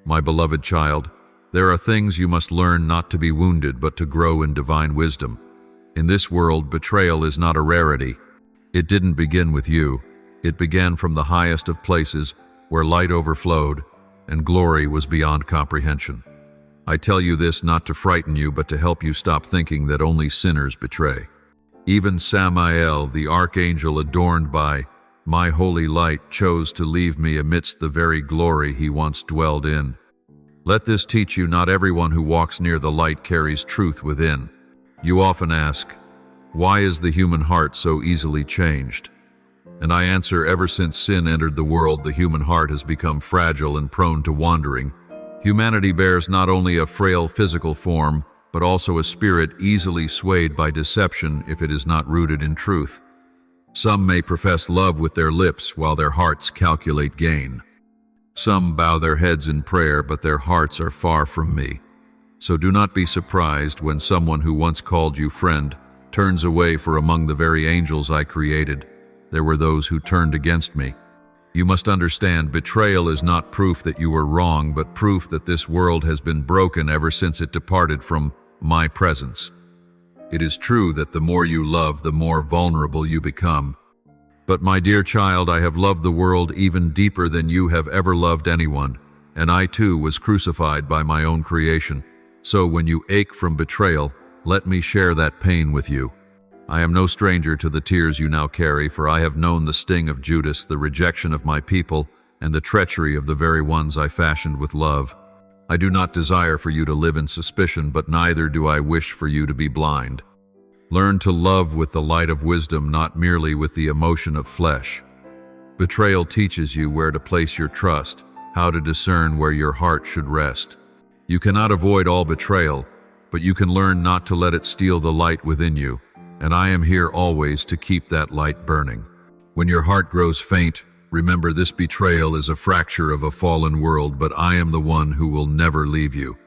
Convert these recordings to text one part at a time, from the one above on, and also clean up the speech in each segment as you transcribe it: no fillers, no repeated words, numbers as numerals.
my beloved child, there are things you must learn not to be wounded but to grow in divine wisdom. In this world, betrayal is not a rarity. It didn't begin with you. It began from the highest of places where light overflowed and glory was beyond comprehension. I tell you this not to frighten you but to help you stop thinking that only sinners betray. Even Samael, the archangel adorned by my holy light, chose to leave me amidst the very glory he once dwelled in. Let this teach you not everyone who walks near the light carries truth within. You often ask, why is the human heart so easily changed? And I answer, ever since sin entered the world, the human heart has become fragile and prone to wandering. Humanity bears not only a frail physical form, but also a spirit easily swayed by deception if it is not rooted in truth. Some may profess love with their lips while their hearts calculate gain. Some bow their heads in prayer, but their hearts are far from me. So do not be surprised when someone who once called you friend turns away, for among the very angels I created, there were those who turned against me. You must understand, betrayal is not proof that you were wrong, but proof that this world has been broken ever since it departed from my presence. It is true that the more you love, the more vulnerable you become. But my dear child, I have loved the world even deeper than you have ever loved anyone, and I too was crucified by my own creation. So when you ache from betrayal, let me share that pain with you. I am no stranger to the tears you now carry, for I have known the sting of Judas, the rejection of my people, and the treachery of the very ones I fashioned with love. I do not desire for you to live in suspicion, but neither do I wish for you to be blind. Learn to love with the light of wisdom, not merely with the emotion of flesh. Betrayal teaches you where to place your trust, how to discern where your heart should rest. You cannot avoid all betrayal, but you can learn not to let it steal the light within you, and I am here always to keep that light burning. When your heart grows faint, remember this betrayal is a fracture of a fallen world, but I am the one who will never leave you.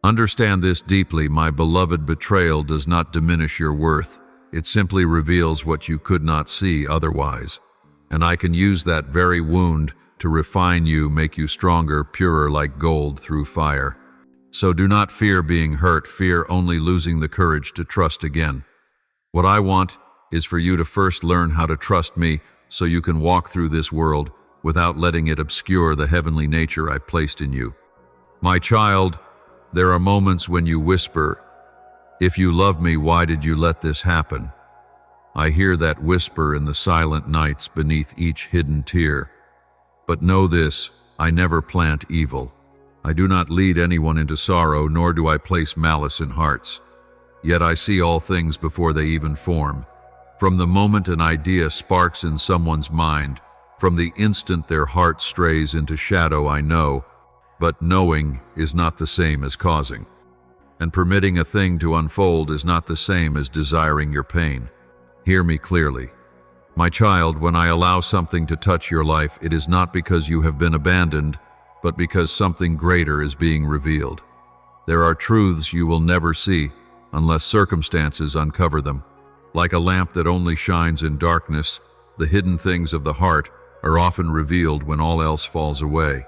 Understand this deeply, my beloved. Betrayal does not diminish your worth. It simply reveals what you could not see otherwise. And I can use that very wound to refine you, make you stronger, purer like gold through fire. So do not fear being hurt, fear only losing the courage to trust again. What I want is for you to first learn how to trust me so you can walk through this world without letting it obscure the heavenly nature I've placed in you. My child, there are moments when you whisper, "If you love me, why did you let this happen?" I hear that whisper in the silent nights beneath each hidden tear. But know this, I never plant evil. I do not lead anyone into sorrow, nor do I place malice in hearts. Yet I see all things before they even form. From the moment an idea sparks in someone's mind, from the instant their heart strays into shadow, I know, but knowing is not the same as causing. And permitting a thing to unfold is not the same as desiring your pain. Hear me clearly. My child, when I allow something to touch your life, it is not because you have been abandoned, but because something greater is being revealed. There are truths you will never see unless circumstances uncover them. Like a lamp that only shines in darkness, the hidden things of the heart are often revealed when all else falls away.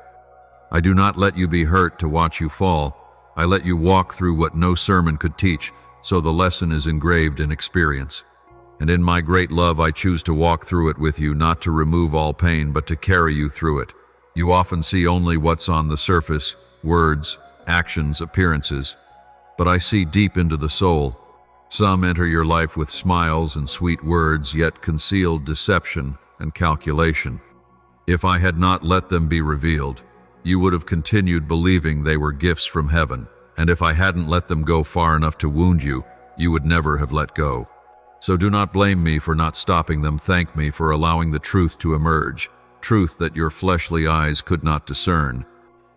I do not let you be hurt to watch you fall. I let you walk through what no sermon could teach, so the lesson is engraved in experience. And in my great love, I choose to walk through it with you, not to remove all pain, but to carry you through it. You often see only what's on the surface, words, actions, appearances. But I see deep into the soul. Some enter your life with smiles and sweet words, yet concealed deception and calculation. If I had not let them be revealed, you would have continued believing they were gifts from heaven. And if I hadn't let them go far enough to wound you, you would never have let go. So do not blame me for not stopping them. Thank me for allowing the truth to emerge, truth that your fleshly eyes could not discern.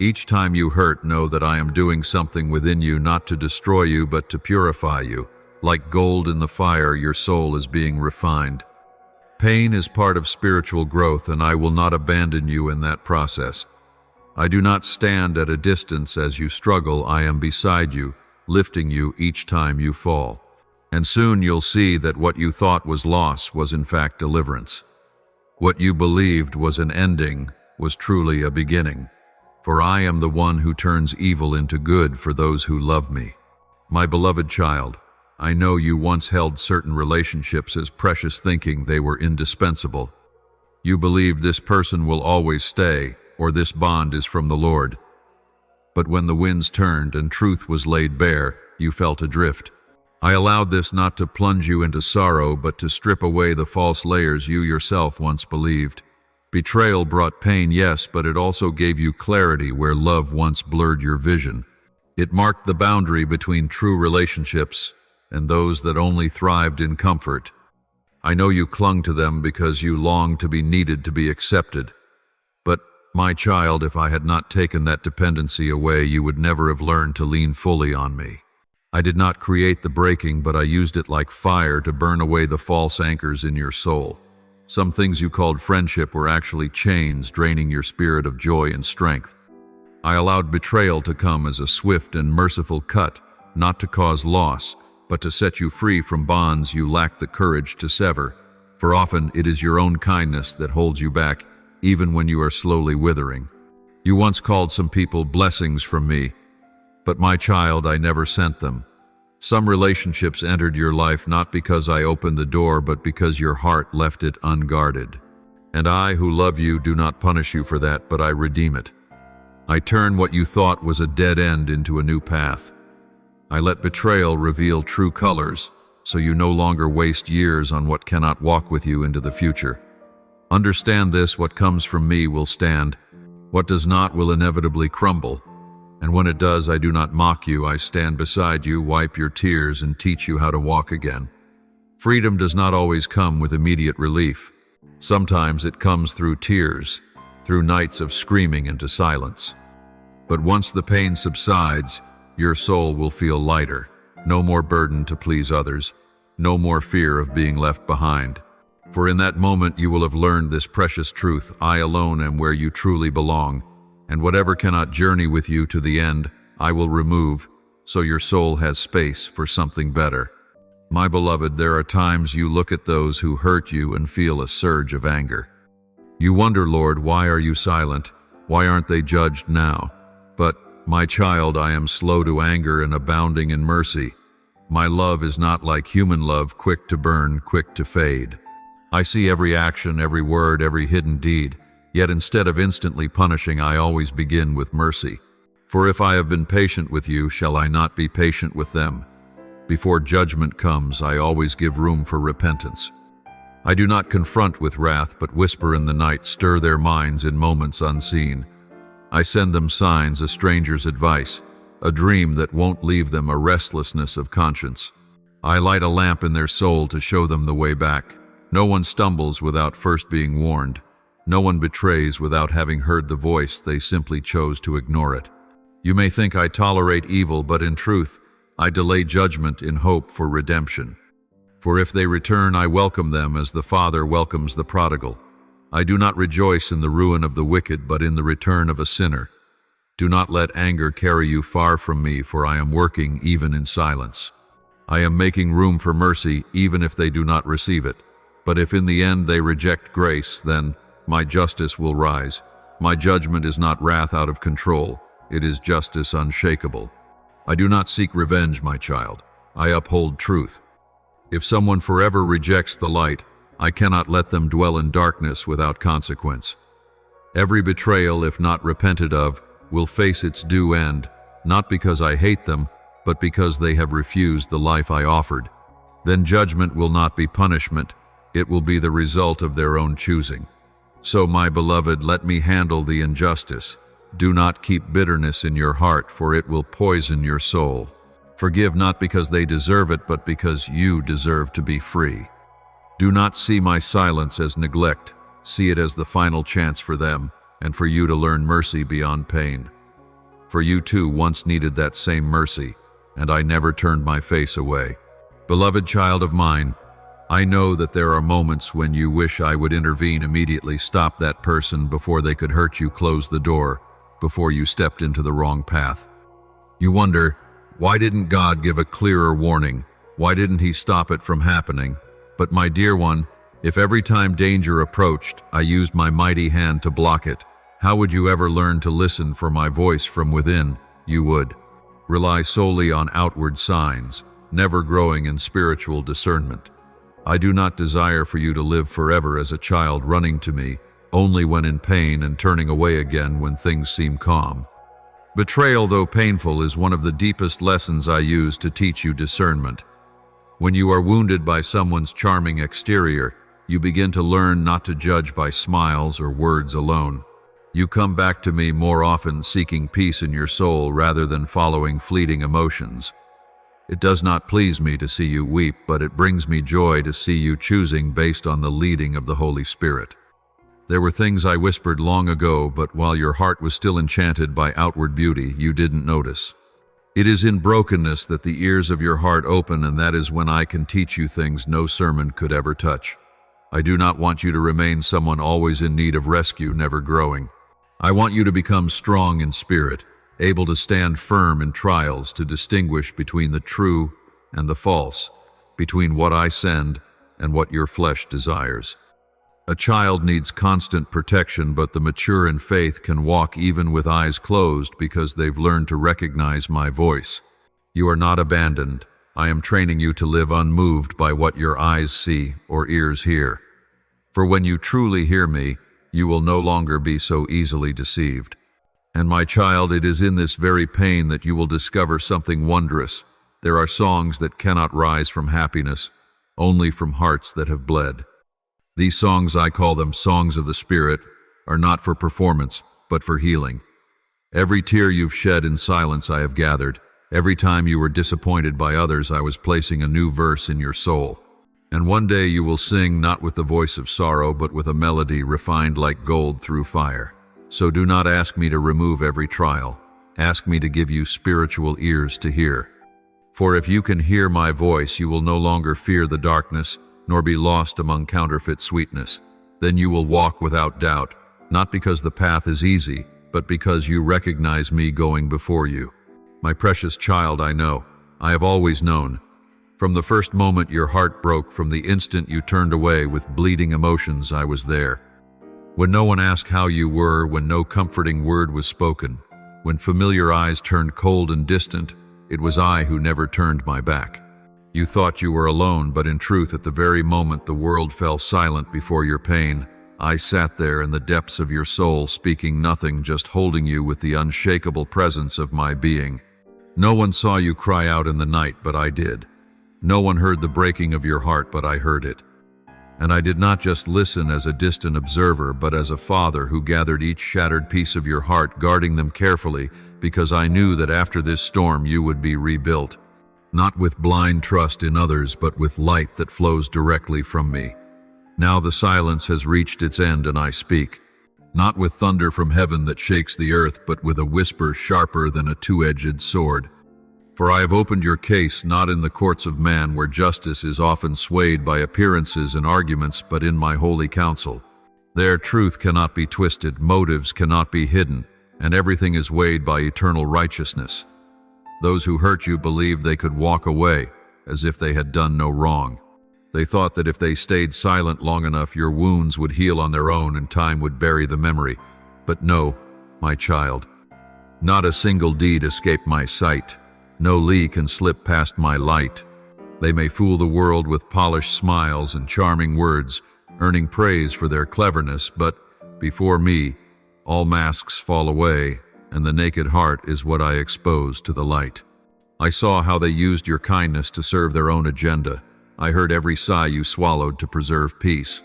Each time you hurt, know that I am doing something within you, not to destroy you, but to purify you. Like gold in the fire, your soul is being refined. Pain is part of spiritual growth, and I will not abandon you in that process. I do not stand at a distance as you struggle. I am beside you, lifting you each time you fall. And soon you'll see that what you thought was loss was in fact deliverance. What you believed was an ending was truly a beginning. For I am the one who turns evil into good for those who love me. My beloved child, I know you once held certain relationships as precious, thinking they were indispensable. You believed this person will always stay, or this bond is from the Lord. But when the winds turned and truth was laid bare, you felt adrift. I allowed this not to plunge you into sorrow, but to strip away the false layers you yourself once believed. Betrayal brought pain, yes, but it also gave you clarity where love once blurred your vision. It marked the boundary between true relationships and those that only thrived in comfort. I know you clung to them because you longed to be needed, to be accepted. But, my child, if I had not taken that dependency away, you would never have learned to lean fully on me. I did not create the breaking, but I used it like fire to burn away the false anchors in your soul. Some things you called friendship were actually chains, draining your spirit of joy and strength. I allowed betrayal to come as a swift and merciful cut, not to cause loss, but to set you free from bonds you lacked the courage to sever. For often it is your own kindness that holds you back, even when you are slowly withering. You once called some people blessings from me, but my child, I never sent them. Some relationships entered your life not because I opened the door, but because your heart left it unguarded. And I, who love you, do not punish you for that, but I redeem it. I turn what you thought was a dead end into a new path. I let betrayal reveal true colors, so you no longer waste years on what cannot walk with you into the future. Understand this: what comes from me will stand. What does not will inevitably crumble. And when it does, I do not mock you. I stand beside you, wipe your tears, and teach you how to walk again. Freedom does not always come with immediate relief. Sometimes it comes through tears, through nights of screaming into silence. But once the pain subsides, your soul will feel lighter. No more burden to please others. No more fear of being left behind. For in that moment you will have learned this precious truth: I alone am where you truly belong. And whatever cannot journey with you to the end, I will remove, so your soul has space for something better. My beloved, there are times you look at those who hurt you and feel a surge of anger. You wonder, Lord, why are you silent? Why aren't they judged now? But, my child, I am slow to anger and abounding in mercy. My love is not like human love, quick to burn, quick to fade. I see every action, every word, every hidden deed. Yet instead of instantly punishing, I always begin with mercy. For if I have been patient with you, shall I not be patient with them? Before judgment comes, I always give room for repentance. I do not confront with wrath, but whisper in the night, stir their minds in moments unseen. I send them signs, a stranger's advice, a dream that won't leave them, a restlessness of conscience. I light a lamp in their soul to show them the way back. No one stumbles without first being warned. No one betrays without having heard the voice. They simply chose to ignore it. You may think I tolerate evil, but in truth, I delay judgment in hope for redemption. For if they return, I welcome them as the Father welcomes the prodigal. I do not rejoice in the ruin of the wicked, but in the return of a sinner. Do not let anger carry you far from me, for I am working even in silence. I am making room for mercy, even if they do not receive it. But if in the end they reject grace, then my justice will rise. My judgment is not wrath out of control. It is justice unshakable. I do not seek revenge, my child. I uphold truth. If someone forever rejects the light, I cannot let them dwell in darkness without consequence. Every betrayal, if not repented of, will face its due end, not because I hate them, but because they have refused the life I offered. Then judgment will not be punishment. It will be the result of their own choosing. So, my beloved, let me handle the injustice. Do not keep bitterness in your heart, for it will poison your soul. Forgive not because they deserve it, but because you deserve to be free. Do not see my silence as neglect. See it as the final chance for them, and for you to learn mercy beyond pain. For you too once needed that same mercy, and I never turned my face away. Beloved child of mine, I know that there are moments when you wish I would intervene immediately, stop that person before they could hurt you, close the door, before you stepped into the wrong path. You wonder, why didn't God give a clearer warning? Why didn't He stop it from happening? But my dear one, if every time danger approached, I used my mighty hand to block it, How would you ever learn to listen for my voice from within? You would rely solely on outward signs, never growing in spiritual discernment. I do not desire for you to live forever as a child running to me only when in pain and turning away again when things seem calm. Betrayal, though painful, is one of the deepest lessons I use to teach you discernment. When you are wounded by someone's charming exterior, you begin to learn not to judge by smiles or words alone. You come back to me more often seeking peace in your soul rather than following fleeting emotions. It does not please me to see you weep, but it brings me joy to see you choosing based on the leading of the Holy Spirit. There were things I whispered long ago, but while your heart was still enchanted by outward beauty, you didn't notice. It is in brokenness that the ears of your heart open, and that is when I can teach you things no sermon could ever touch. I do not want you to remain someone always in need of rescue, never growing. I want you to become strong in spirit, able to stand firm in trials, to distinguish between the true and the false, between what I send and what your flesh desires. A child needs constant protection, but the mature in faith can walk even with eyes closed because they've learned to recognize my voice. You are not abandoned. I am training you to live unmoved by what your eyes see or ears hear. For when you truly hear me, you will no longer be so easily deceived. And my child, it is in this very pain that you will discover something wondrous. There are songs that cannot rise from happiness, only from hearts that have bled. These songs, I call them songs of the Spirit, are not for performance, but for healing. Every tear you've shed in silence I have gathered. Every time you were disappointed by others, I was placing a new verse in your soul. And one day you will sing not with the voice of sorrow, but with a melody refined like gold through fire. So do not ask me to remove every trial. Ask me to give you spiritual ears to hear. For if you can hear my voice, you will no longer fear the darkness, nor be lost among counterfeit sweetness. Then you will walk without doubt, not because the path is easy, but because you recognize me going before you. My precious child, I know. I have always known. From the first moment your heart broke, from the instant you turned away with bleeding emotions, I was there. When no one asked how you were, when no comforting word was spoken, when familiar eyes turned cold and distant, it was I who never turned my back. You thought you were alone, but in truth, at the very moment the world fell silent before your pain, I sat there in the depths of your soul, speaking nothing, just holding you with the unshakable presence of my being. No one saw you cry out in the night, but I did. No one heard the breaking of your heart, but I heard it. And I did not just listen as a distant observer, but as a father who gathered each shattered piece of your heart, guarding them carefully, because I knew that after this storm you would be rebuilt. Not with blind trust in others, but with light that flows directly from me. Now the silence has reached its end and I speak. Not with thunder from heaven that shakes the earth, but with a whisper sharper than a two-edged sword. For I have opened your case not in the courts of man, where justice is often swayed by appearances and arguments, but in my holy counsel. There truth cannot be twisted, motives cannot be hidden, and everything is weighed by eternal righteousness. Those who hurt you believed they could walk away, as if they had done no wrong. They thought that if they stayed silent long enough, your wounds would heal on their own and time would bury the memory. But no, my child. Not a single deed escaped my sight. No lie can slip past my light. They may fool the world with polished smiles and charming words, earning praise for their cleverness, but before me, all masks fall away, and the naked heart is what I expose to the light. I saw how they used your kindness to serve their own agenda. I heard every sigh you swallowed to preserve peace.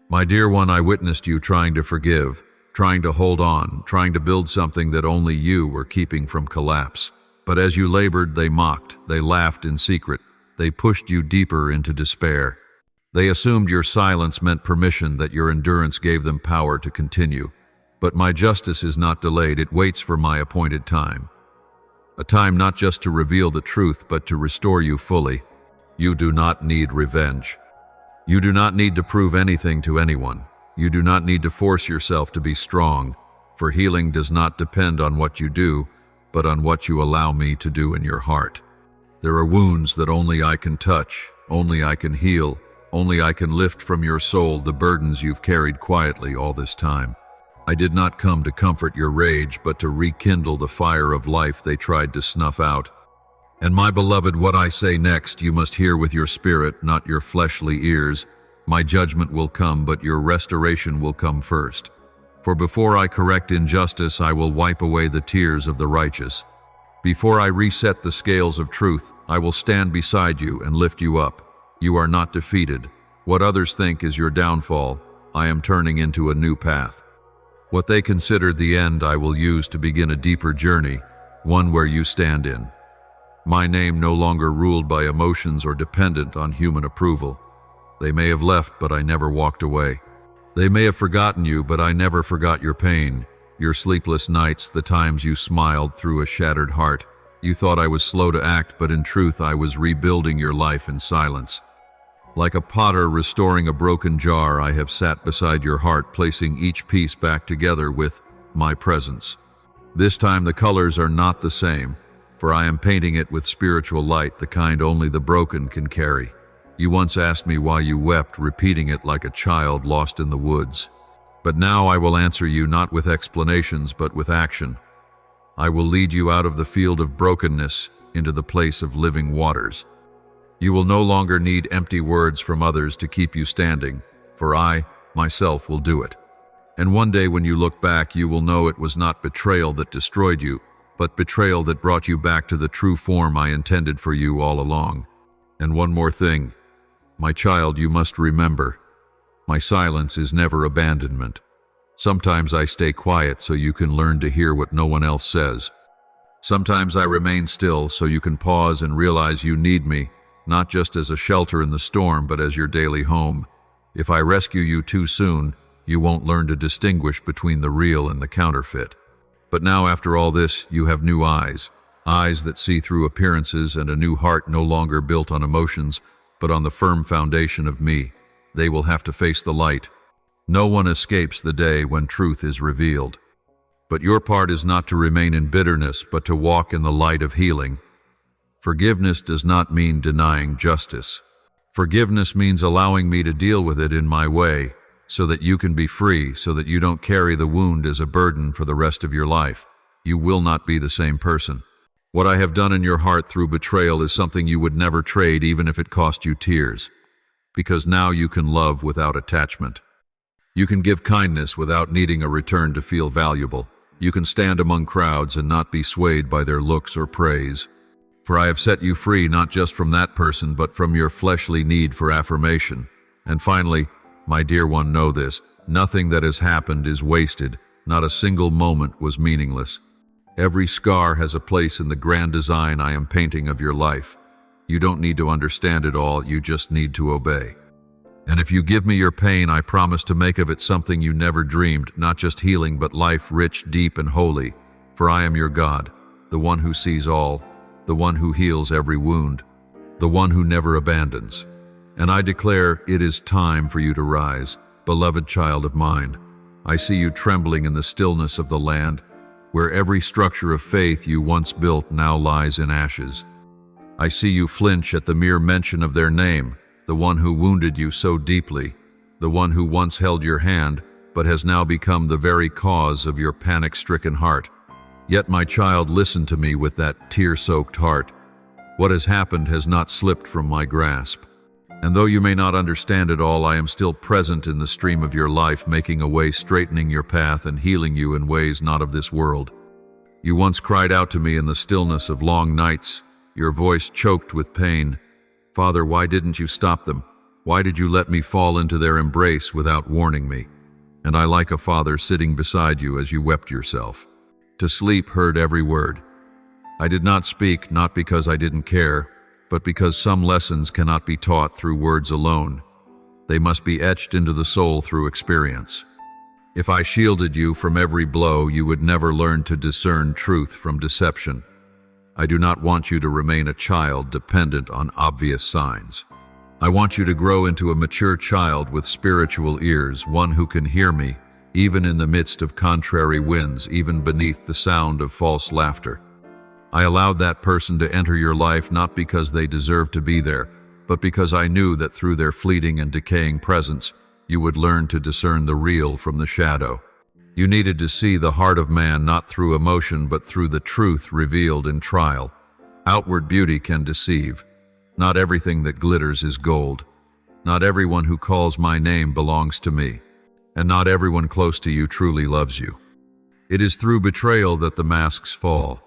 My dear one, I witnessed you trying to forgive, trying to hold on, trying to build something that only you were keeping from collapse. But as you labored, they mocked, they laughed in secret, they pushed you deeper into despair. They assumed your silence meant permission, that your endurance gave them power to continue. But my justice is not delayed, it waits for my appointed time. A time not just to reveal the truth, but to restore you fully. You do not need revenge. You do not need to prove anything to anyone. You do not need to force yourself to be strong, for healing does not depend on what you do, but on what you allow me to do in your heart. There are wounds that only I can touch, only I can heal, only I can lift from your soul the burdens you've carried quietly all this time. I did not come to comfort your rage, but to rekindle the fire of life they tried to snuff out. And my beloved, what I say next you must hear with your spirit, not your fleshly ears. My judgment will come, but your restoration will come first. For before I correct injustice, I will wipe away the tears of the righteous. Before I reset the scales of truth, I will stand beside you and lift you up. You are not defeated. What others think is your downfall, I am turning into a new path. What they considered the end, I will use to begin a deeper journey, one where you stand in. My name no longer ruled by emotions or dependent on human approval. They may have left, but I never walked away. They may have forgotten you, but I never forgot your pain, your sleepless nights, the times you smiled through a shattered heart. You thought I was slow to act, but in truth I was rebuilding your life in silence. Like a potter restoring a broken jar, I have sat beside your heart, placing each piece back together with my presence. This time the colors are not the same, for I am painting it with spiritual light, the kind only the broken can carry. You once asked me why you wept, repeating it like a child lost in the woods. But now I will answer you not with explanations, but with action. I will lead you out of the field of brokenness into the place of living waters. You will no longer need empty words from others to keep you standing, for I, myself, will do it. And one day when you look back, you will know it was not betrayal that destroyed you, but betrayal that brought you back to the true form I intended for you all along. And one more thing, my child, you must remember, my silence is never abandonment. Sometimes I stay quiet so you can learn to hear what no one else says. Sometimes I remain still so you can pause and realize you need me, not just as a shelter in the storm, but as your daily home. If I rescue you too soon, you won't learn to distinguish between the real and the counterfeit. But now, after all this, you have new eyes that see through appearances, and a new heart no longer built on emotions, but on the firm foundation of me. They will have to face the light. No one escapes the day when truth is revealed. But your part is not to remain in bitterness, but to walk in the light of healing. Forgiveness does not mean denying justice. Forgiveness means allowing me to deal with it in my way, so that you can be free, so that you don't carry the wound as a burden for the rest of your life. You will not be the same person. What I have done in your heart through betrayal is something you would never trade, even if it cost you tears. Because now you can love without attachment. You can give kindness without needing a return to feel valuable. You can stand among crowds and not be swayed by their looks or praise. For I have set you free not just from that person, but from your fleshly need for affirmation. And finally, my dear one, know this: nothing that has happened is wasted. Not a single moment was meaningless. Every scar has a place in the grand design I am painting of your life. You don't need to understand it all, you just need to obey. And if you give me your pain, I promise to make of it something you never dreamed, not just healing, but life rich, deep, and holy. For I am your God, the one who sees all, the one who heals every wound, the one who never abandons. And I declare it is time for you to rise, beloved child of mine. I see you trembling in the stillness of the land, where every structure of faith you once built now lies in ashes. I see you flinch at the mere mention of their name, the one who wounded you so deeply, the one who once held your hand, but has now become the very cause of your panic-stricken heart. Yet, my child, listen to me with that tear-soaked heart. What has happened has not slipped from my grasp. And though you may not understand it all, I am still present in the stream of your life, making a way, straightening your path, and healing you in ways not of this world. You once cried out to me in the stillness of long nights, your voice choked with pain. Father, why didn't you stop them? Why did you let me fall into their embrace without warning me? And I, like a father, sitting beside you as you wept yourself to sleep, heard every word. I did not speak, not because I didn't care, but because some lessons cannot be taught through words alone. They must be etched into the soul through experience. If I shielded you from every blow, you would never learn to discern truth from deception. I do not want you to remain a child dependent on obvious signs. I want you to grow into a mature child with spiritual ears, one who can hear me, even in the midst of contrary winds, even beneath the sound of false laughter. I allowed that person to enter your life not because they deserved to be there, but because I knew that through their fleeting and decaying presence, you would learn to discern the real from the shadow. You needed to see the heart of man not through emotion but through the truth revealed in trial. Outward beauty can deceive. Not everything that glitters is gold. Not everyone who calls my name belongs to me, and not everyone close to you truly loves you. It is through betrayal that the masks fall.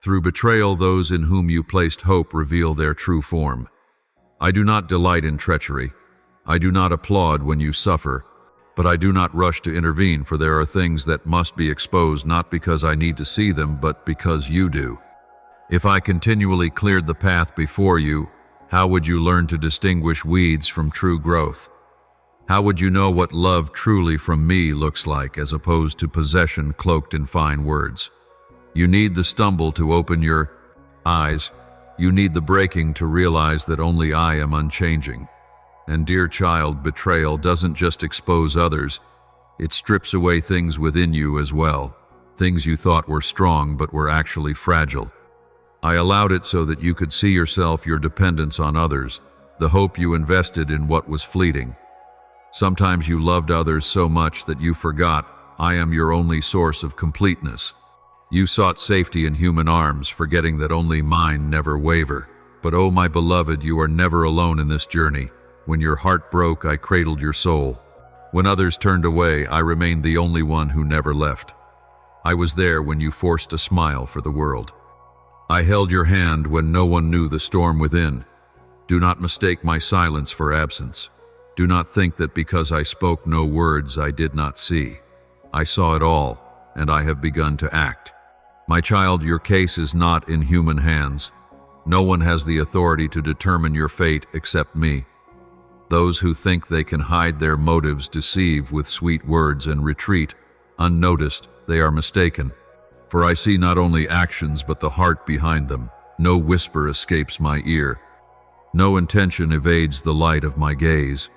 Through betrayal, those in whom you placed hope reveal their true form. I do not delight in treachery. I do not applaud when you suffer, but I do not rush to intervene, for there are things that must be exposed not because I need to see them, but because you do. If I continually cleared the path before you, how would you learn to distinguish weeds from true growth? How would you know what love truly from me looks like, as opposed to possession cloaked in fine words? You need the stumble to open your eyes. You need the breaking to realize that only I am unchanging. And dear child, betrayal doesn't just expose others, it strips away things within you as well, things you thought were strong but were actually fragile. I allowed it so that you could see yourself, your dependence on others, the hope you invested in what was fleeting. Sometimes you loved others so much that you forgot, I am your only source of completeness. You sought safety in human arms, forgetting that only mine never waver. But oh my beloved, you are never alone in this journey. When your heart broke, I cradled your soul. When others turned away, I remained the only one who never left. I was there when you forced a smile for the world. I held your hand when no one knew the storm within. Do not mistake my silence for absence. Do not think that because I spoke no words I did not see. I saw it all, and I have begun to act. My child, your case is not in human hands. No one has the authority to determine your fate except me. Those who think they can hide their motives deceive with sweet words and retreat. Unnoticed, they are mistaken. For I see not only actions but the heart behind them. No whisper escapes my ear. No intention evades the light of my gaze.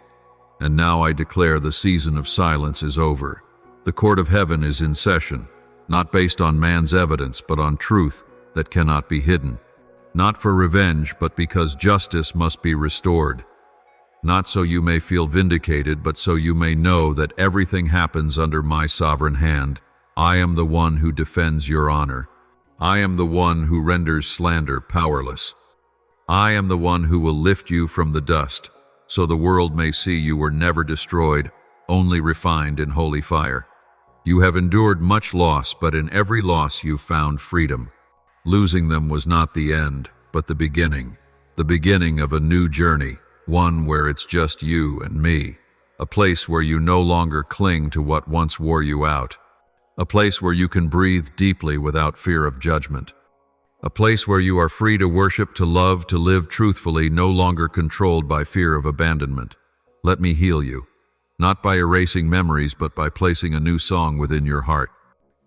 And now I declare the season of silence is over. The court of heaven is in session, not based on man's evidence but on truth that cannot be hidden. Not for revenge but because justice must be restored. Not so you may feel vindicated, but so you may know that everything happens under my sovereign hand. I am the one who defends your honor. I am the one who renders slander powerless. I am the one who will lift you from the dust, so the world may see you were never destroyed, only refined in holy fire. You have endured much loss, but in every loss you found freedom. Losing them was not the end, but the beginning of a new journey. One where it's just you and me, a place where you no longer cling to what once wore you out, a place where you can breathe deeply without fear of judgment, a place where you are free to worship, to love, to live truthfully, no longer controlled by fear of abandonment. Let me heal you, not by erasing memories, but by placing a new song within your heart,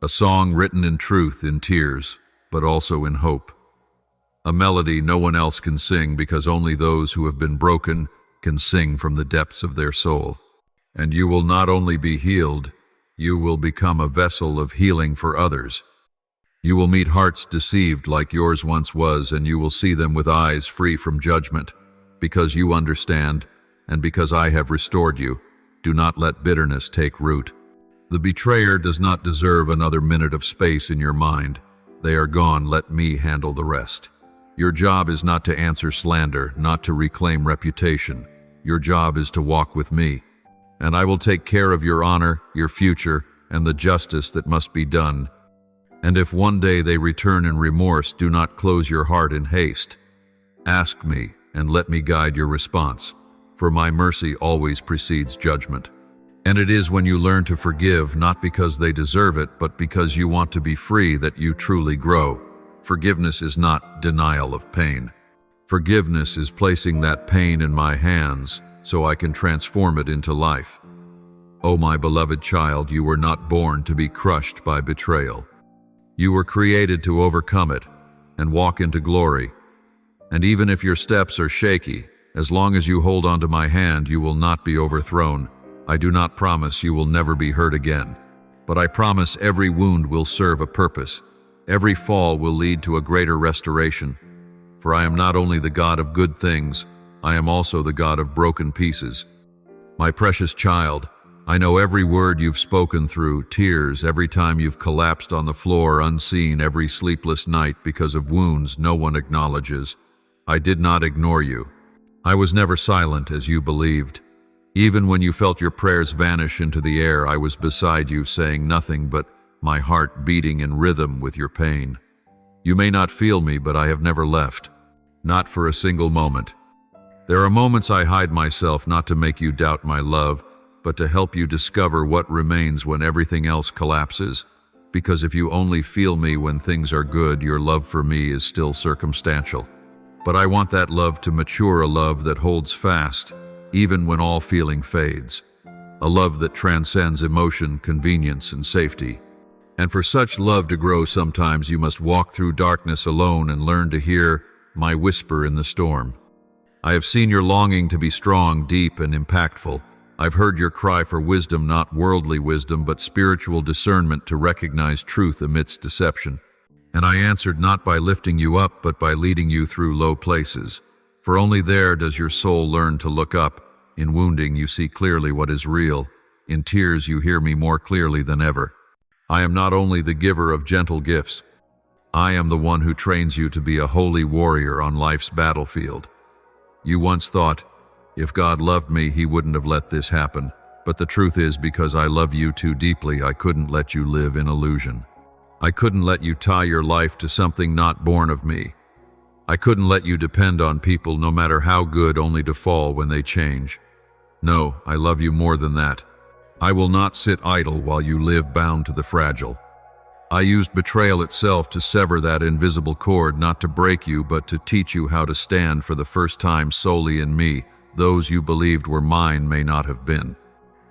a song written in truth, in tears, but also in hope. A melody no one else can sing, because only those who have been broken can sing from the depths of their soul. And you will not only be healed, you will become a vessel of healing for others. You will meet hearts deceived like yours once was, and you will see them with eyes free from judgment. Because you understand, and because I have restored you, do not let bitterness take root. The betrayer does not deserve another minute of space in your mind. They are gone, let me handle the rest. Your job is not to answer slander, not to reclaim reputation. Your job is to walk with me, and I will take care of your honor, your future, and the justice that must be done. And if one day they return in remorse, do not close your heart in haste. Ask me, and let me guide your response, for my mercy always precedes judgment. And it is when you learn to forgive, not because they deserve it, but because you want to be free, that you truly grow. Forgiveness is not denial of pain. Forgiveness is placing that pain in my hands so I can transform it into life. Oh, my beloved child, you were not born to be crushed by betrayal. You were created to overcome it and walk into glory. And even if your steps are shaky, as long as you hold onto my hand, you will not be overthrown. I do not promise you will never be hurt again, but I promise every wound will serve a purpose. Every fall will lead to a greater restoration. For I am not only the God of good things, I am also the God of broken pieces. My precious child, I know every word you've spoken through tears, every time you've collapsed on the floor unseen, every sleepless night because of wounds no one acknowledges. I did not ignore you. I was never silent as you believed. Even when you felt your prayers vanish into the air, I was beside you saying nothing but my heart beating in rhythm with your pain. You may not feel me, but I have never left. Not for a single moment. There are moments I hide myself not to make you doubt my love, but to help you discover what remains when everything else collapses. Because if you only feel me when things are good, your love for me is still circumstantial. But I want that love to mature, a love that holds fast, even when all feeling fades. A love that transcends emotion, convenience, and safety. And for such love to grow, sometimes you must walk through darkness alone and learn to hear my whisper in the storm. I have seen your longing to be strong, deep, and impactful. I've heard your cry for wisdom, not worldly wisdom, but spiritual discernment to recognize truth amidst deception. And I answered not by lifting you up, but by leading you through low places. For only there does your soul learn to look up. In wounding, you see clearly what is real. In tears, you hear me more clearly than ever. I am not only the giver of gentle gifts. I am the one who trains you to be a holy warrior on life's battlefield. You once thought, if God loved me, he wouldn't have let this happen. But the truth is, because I love you too deeply, I couldn't let you live in illusion. I couldn't let you tie your life to something not born of me. I couldn't let you depend on people, no matter how good, only to fall when they change. No, I love you more than that. I will not sit idle while you live bound to the fragile. I used betrayal itself to sever that invisible cord, not to break you, but to teach you how to stand for the first time solely in me. Those you believed were mine may not have been.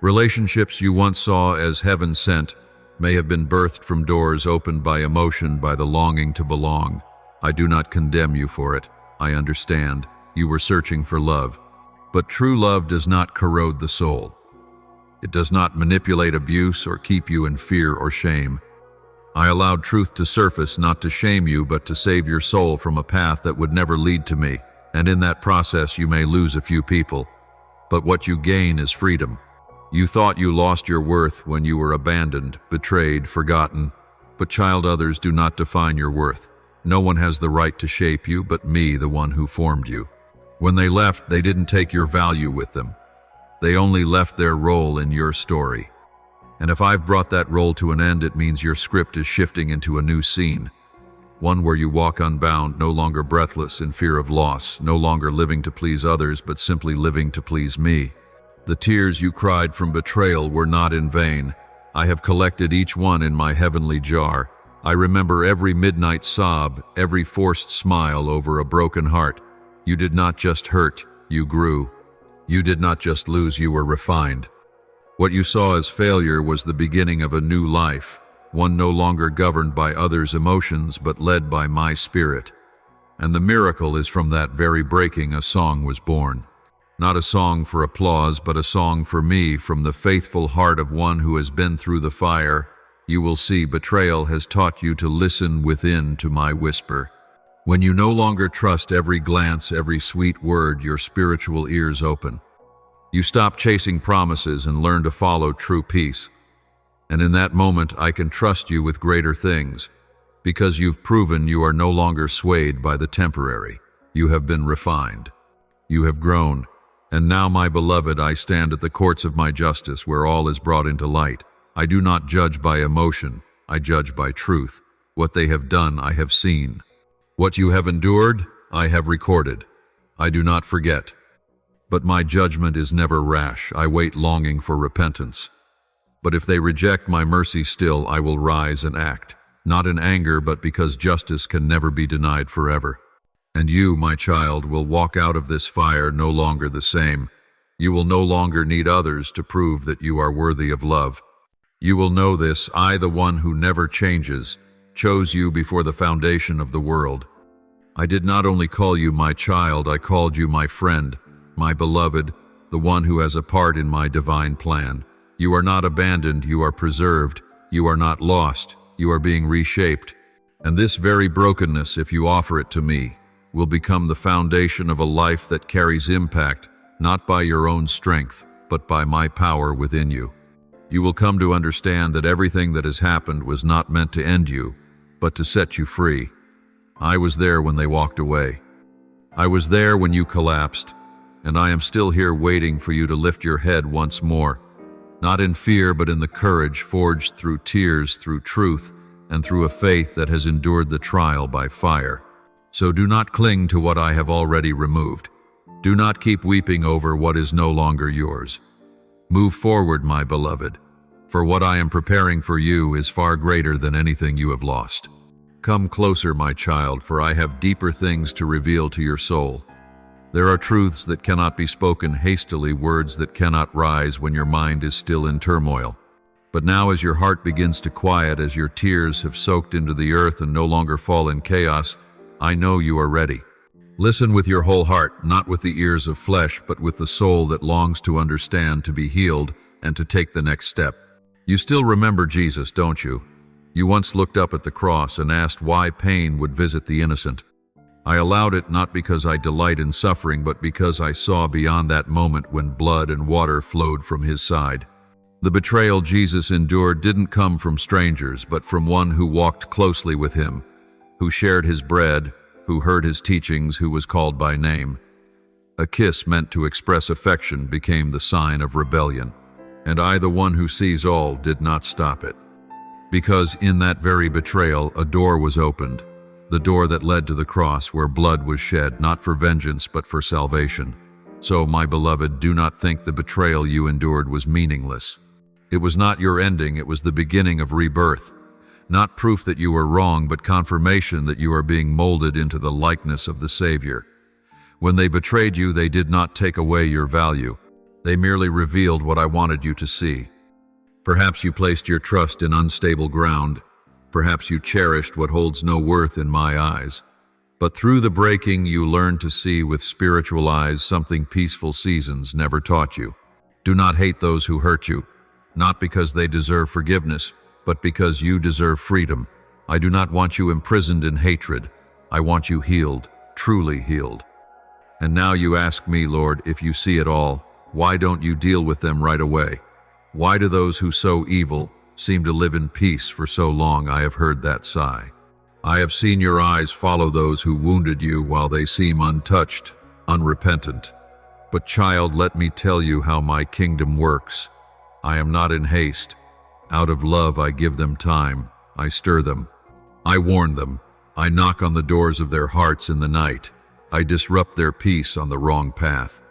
Relationships you once saw as heaven sent may have been birthed from doors opened by emotion, by the longing to belong. I do not condemn you for it. I understand. You were searching for love. But true love does not corrode the soul. It does not manipulate abuse or keep you in fear or shame. I allowed truth to surface, not to shame you, but to save your soul from a path that would never lead to me. And in that process, you may lose a few people. But what you gain is freedom. You thought you lost your worth when you were abandoned, betrayed, forgotten. But child, others do not define your worth. No one has the right to shape you but me, the one who formed you. When they left, they didn't take your value with them. They only left their role in your story. And if I've brought that role to an end, it means your script is shifting into a new scene. One where you walk unbound, no longer breathless in fear of loss, no longer living to please others, but simply living to please me. The tears you cried from betrayal were not in vain. I have collected each one in my heavenly jar. I remember every midnight sob, every forced smile over a broken heart. You did not just hurt, you grew. You did not just lose, you were refined. What you saw as failure was the beginning of a new life, one no longer governed by others' emotions but led by my spirit. And the miracle is from that very breaking a song was born. Not a song for applause, but a song for me, from the faithful heart of one who has been through the fire. You will see betrayal has taught you to listen within to my whisper. When you no longer trust every glance, every sweet word, your spiritual ears open. You stop chasing promises and learn to follow true peace. And in that moment, I can trust you with greater things, because you've proven you are no longer swayed by the temporary. You have been refined. You have grown. And now, my beloved, I stand at the courts of my justice, where all is brought into light. I do not judge by emotion. I judge by truth. What they have done, I have seen. What you have endured, I have recorded. I do not forget. But my judgment is never rash. I wait longing for repentance. But if they reject my mercy still, I will rise and act, not in anger, but because justice can never be denied forever. And you, my child, will walk out of this fire no longer the same. You will no longer need others to prove that you are worthy of love. You will know this: I, the one who never changes, chose you before the foundation of the world. I did not only call you my child, I called you my friend, my beloved, the one who has a part in my divine plan. You are not abandoned, you are preserved. You are not lost, you are being reshaped. And this very brokenness, if you offer it to me, will become the foundation of a life that carries impact, not by your own strength, but by my power within you. You will come to understand that everything that has happened was not meant to end you, but to set you free. I was there when they walked away. I was there when you collapsed, and I am still here waiting for you to lift your head once more, not in fear but in the courage forged through tears, through truth, and through a faith that has endured the trial by fire. So do not cling to what I have already removed. Do not keep weeping over what is no longer yours. Move forward, my beloved, for what I am preparing for you is far greater than anything you have lost. Come closer, my child, for I have deeper things to reveal to your soul. There are truths that cannot be spoken hastily, words that cannot rise when your mind is still in turmoil. But now as your heart begins to quiet, as your tears have soaked into the earth and no longer fall in chaos, I know you are ready. Listen with your whole heart, not with the ears of flesh, but with the soul that longs to understand, to be healed, and to take the next step. You still remember Jesus, don't you? You once looked up at the cross and asked why pain would visit the innocent. I allowed it not because I delight in suffering, but because I saw beyond that moment when blood and water flowed from his side. The betrayal Jesus endured didn't come from strangers, but from one who walked closely with him, who shared his bread, who heard his teachings, who was called by name. A kiss meant to express affection became the sign of rebellion, and I, the one who sees all, did not stop it. Because in that very betrayal, a door was opened, the door that led to the cross where blood was shed, not for vengeance but for salvation. So, my beloved, do not think the betrayal you endured was meaningless. It was not your ending, it was the beginning of rebirth. Not proof that you were wrong, but confirmation that you are being molded into the likeness of the Savior. When they betrayed you, they did not take away your value. They merely revealed what I wanted you to see. Perhaps you placed your trust in unstable ground. Perhaps you cherished what holds no worth in my eyes. But through the breaking, you learned to see with spiritual eyes something peaceful seasons never taught you. Do not hate those who hurt you, not because they deserve forgiveness, but because you deserve freedom. I do not want you imprisoned in hatred. I want you healed, truly healed. And now you ask me, Lord, if you see it all, why don't you deal with them right away? Why do those who sow evil seem to live in peace for so long? I have heard that sigh. I have seen your eyes follow those who wounded you while they seem untouched, unrepentant. But child, let me tell you how my kingdom works. I am not in haste. Out of love I give them time. I stir them. I warn them. I knock on the doors of their hearts in the night. I disrupt their peace on the wrong path.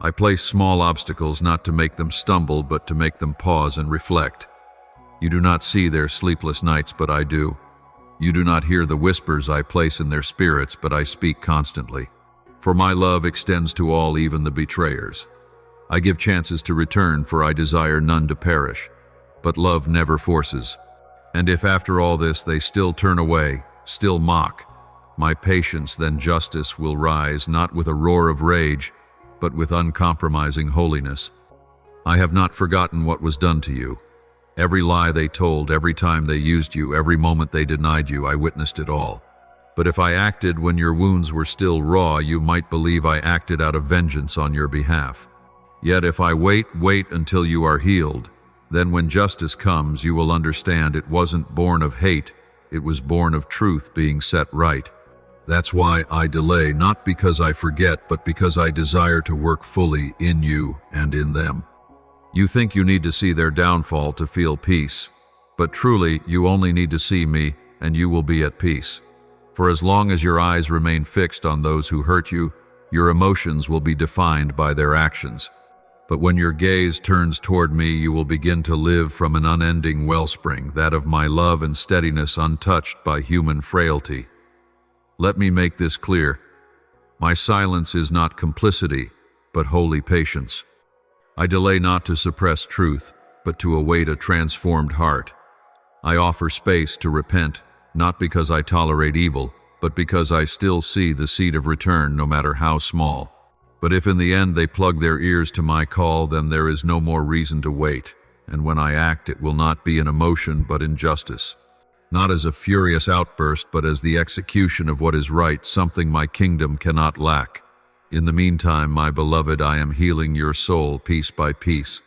I place small obstacles not to make them stumble, but to make them pause and reflect. You do not see their sleepless nights, but I do. You do not hear the whispers I place in their spirits, but I speak constantly. For my love extends to all, even the betrayers. I give chances to return, for I desire none to perish. But love never forces. And if after all this they still turn away, still mock, my patience, then justice will rise, not with a roar of rage, but with uncompromising holiness. I have not forgotten what was done to you. Every lie they told, every time they used you, every moment they denied you, I witnessed it all. But if I acted when your wounds were still raw, you might believe I acted out of vengeance on your behalf. Yet if I wait until you are healed, then when justice comes, you will understand it wasn't born of hate, it was born of truth being set right. That's why I delay, not because I forget, but because I desire to work fully in you and in them. You think you need to see their downfall to feel peace, but truly you only need to see me and you will be at peace. For as long as your eyes remain fixed on those who hurt you, your emotions will be defined by their actions. But when your gaze turns toward me, you will begin to live from an unending wellspring, that of my love and steadiness untouched by human frailty. Let me make this clear. My silence is not complicity, but holy patience. I delay not to suppress truth, but to await a transformed heart. I offer space to repent, not because I tolerate evil, but because I still see the seed of return, no matter how small. But if in the end they plug their ears to my call, then there is no more reason to wait, and when I act, it will not be in emotion, but in justice. Not as a furious outburst, but as the execution of what is right, something my kingdom cannot lack. In the meantime, my beloved, I am healing your soul piece by piece.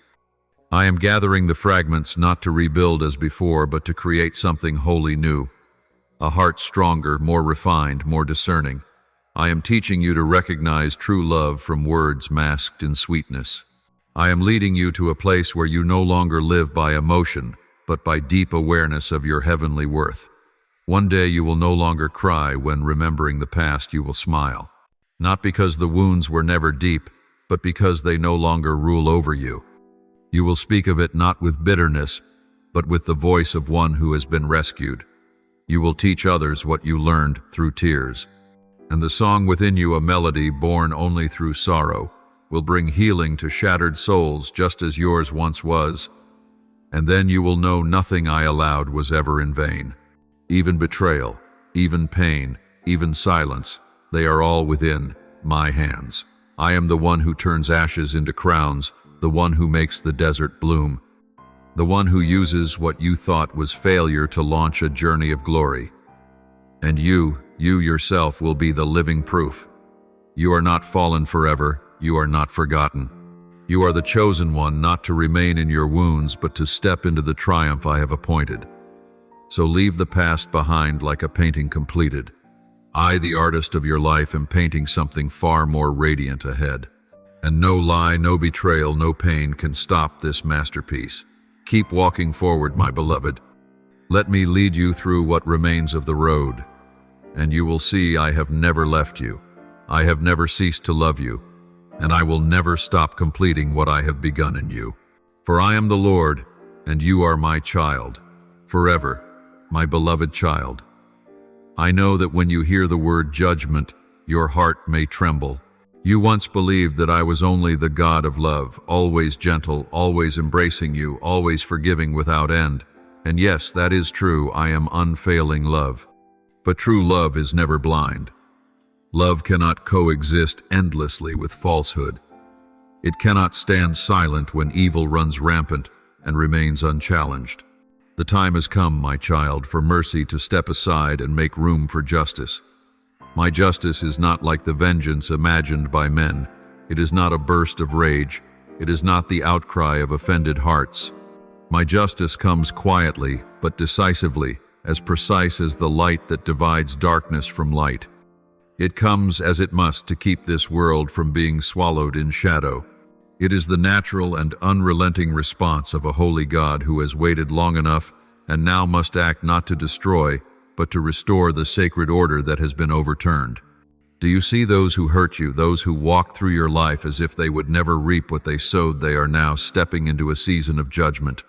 I am gathering the fragments not to rebuild as before, but to create something wholly new. A heart stronger, more refined, more discerning. I am teaching you to recognize true love from words masked in sweetness. I am leading you to a place where you no longer live by emotion, but by deep awareness of your heavenly worth. One day you will no longer cry when remembering the past, you will smile. Not because the wounds were never deep, but because they no longer rule over you. You will speak of it not with bitterness, but with the voice of one who has been rescued. You will teach others what you learned through tears. And the song within you, a melody born only through sorrow, will bring healing to shattered souls just as yours once was. And then you will know nothing I allowed was ever in vain. Even betrayal, even pain, even silence, they are all within my hands. I am the one who turns ashes into crowns, the one who makes the desert bloom, the one who uses what you thought was failure to launch a journey of glory. And you yourself will be the living proof. You are not fallen forever, you are not forgotten. You are the chosen one, not to remain in your wounds, but to step into the triumph I have appointed. So leave the past behind like a painting completed. I, the artist of your life, am painting something far more radiant ahead. And no lie, no betrayal, no pain can stop this masterpiece. Keep walking forward, my beloved. Let me lead you through what remains of the road, and you will see I have never left you. I have never ceased to love you, and I will never stop completing what I have begun in you. For I am the Lord, and you are my child, forever, my beloved child. I know that when you hear the word judgment, your heart may tremble. You once believed that I was only the God of love, always gentle, always embracing you, always forgiving without end. And yes, that is true, I am unfailing love. But true love is never blind. Love cannot coexist endlessly with falsehood. It cannot stand silent when evil runs rampant and remains unchallenged. The time has come, my child, for mercy to step aside and make room for justice. My justice is not like the vengeance imagined by men. It is not a burst of rage. It is not the outcry of offended hearts. My justice comes quietly, but decisively, as precise as the light that divides darkness from light. It comes as it must to keep this world from being swallowed in shadow. It is the natural and unrelenting response of a holy God who has waited long enough and now must act not to destroy, but to restore the sacred order that has been overturned. Do you see those who hurt you, those who walk through your life as if they would never reap what they sowed? They are now stepping into a season of judgment.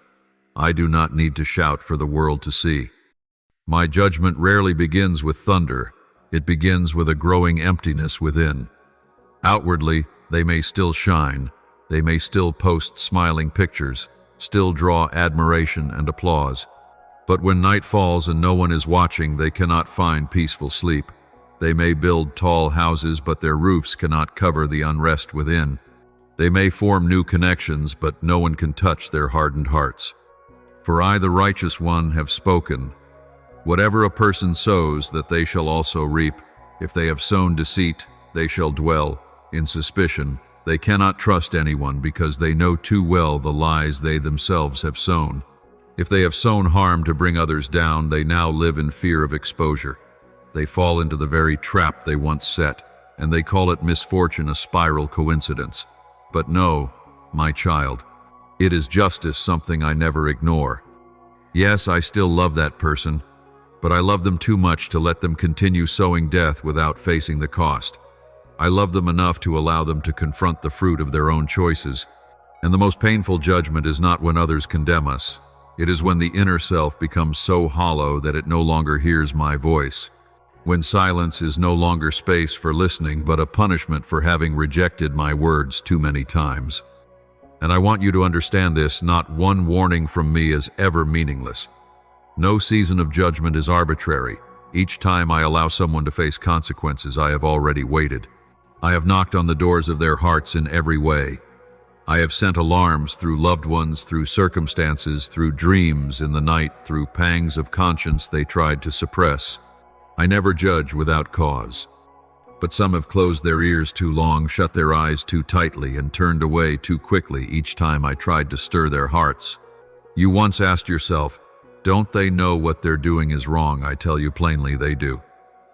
I do not need to shout for the world to see. My judgment rarely begins with thunder. It begins with a growing emptiness within. Outwardly, they may still shine. They may still post smiling pictures, still draw admiration and applause. But when night falls and no one is watching, they cannot find peaceful sleep. They may build tall houses, but their roofs cannot cover the unrest within. They may form new connections, but no one can touch their hardened hearts. For I, the righteous one, have spoken. Whatever a person sows, that they shall also reap. If they have sown deceit, they shall dwell in suspicion. They cannot trust anyone because they know too well the lies they themselves have sown. If they have sown harm to bring others down, they now live in fear of exposure. They fall into the very trap they once set, and they call it misfortune, a spiral coincidence. But no, my child, it is justice, something I never ignore. Yes, I still love that person, but I love them too much to let them continue sowing death without facing the cost. I love them enough to allow them to confront the fruit of their own choices. And the most painful judgment is not when others condemn us. It is when the inner self becomes so hollow that it no longer hears my voice. When silence is no longer space for listening, but a punishment for having rejected my words too many times. And I want you to understand this, not one warning from me is ever meaningless. No season of judgment is arbitrary. Each time I allow someone to face consequences, I have already waited. I have knocked on the doors of their hearts in every way. I have sent alarms through loved ones, through circumstances, through dreams in the night, through pangs of conscience they tried to suppress. I never judge without cause. But some have closed their ears too long, shut their eyes too tightly, and turned away too quickly each time I tried to stir their hearts. You once asked yourself, don't they know what they're doing is wrong? I tell you plainly, they do.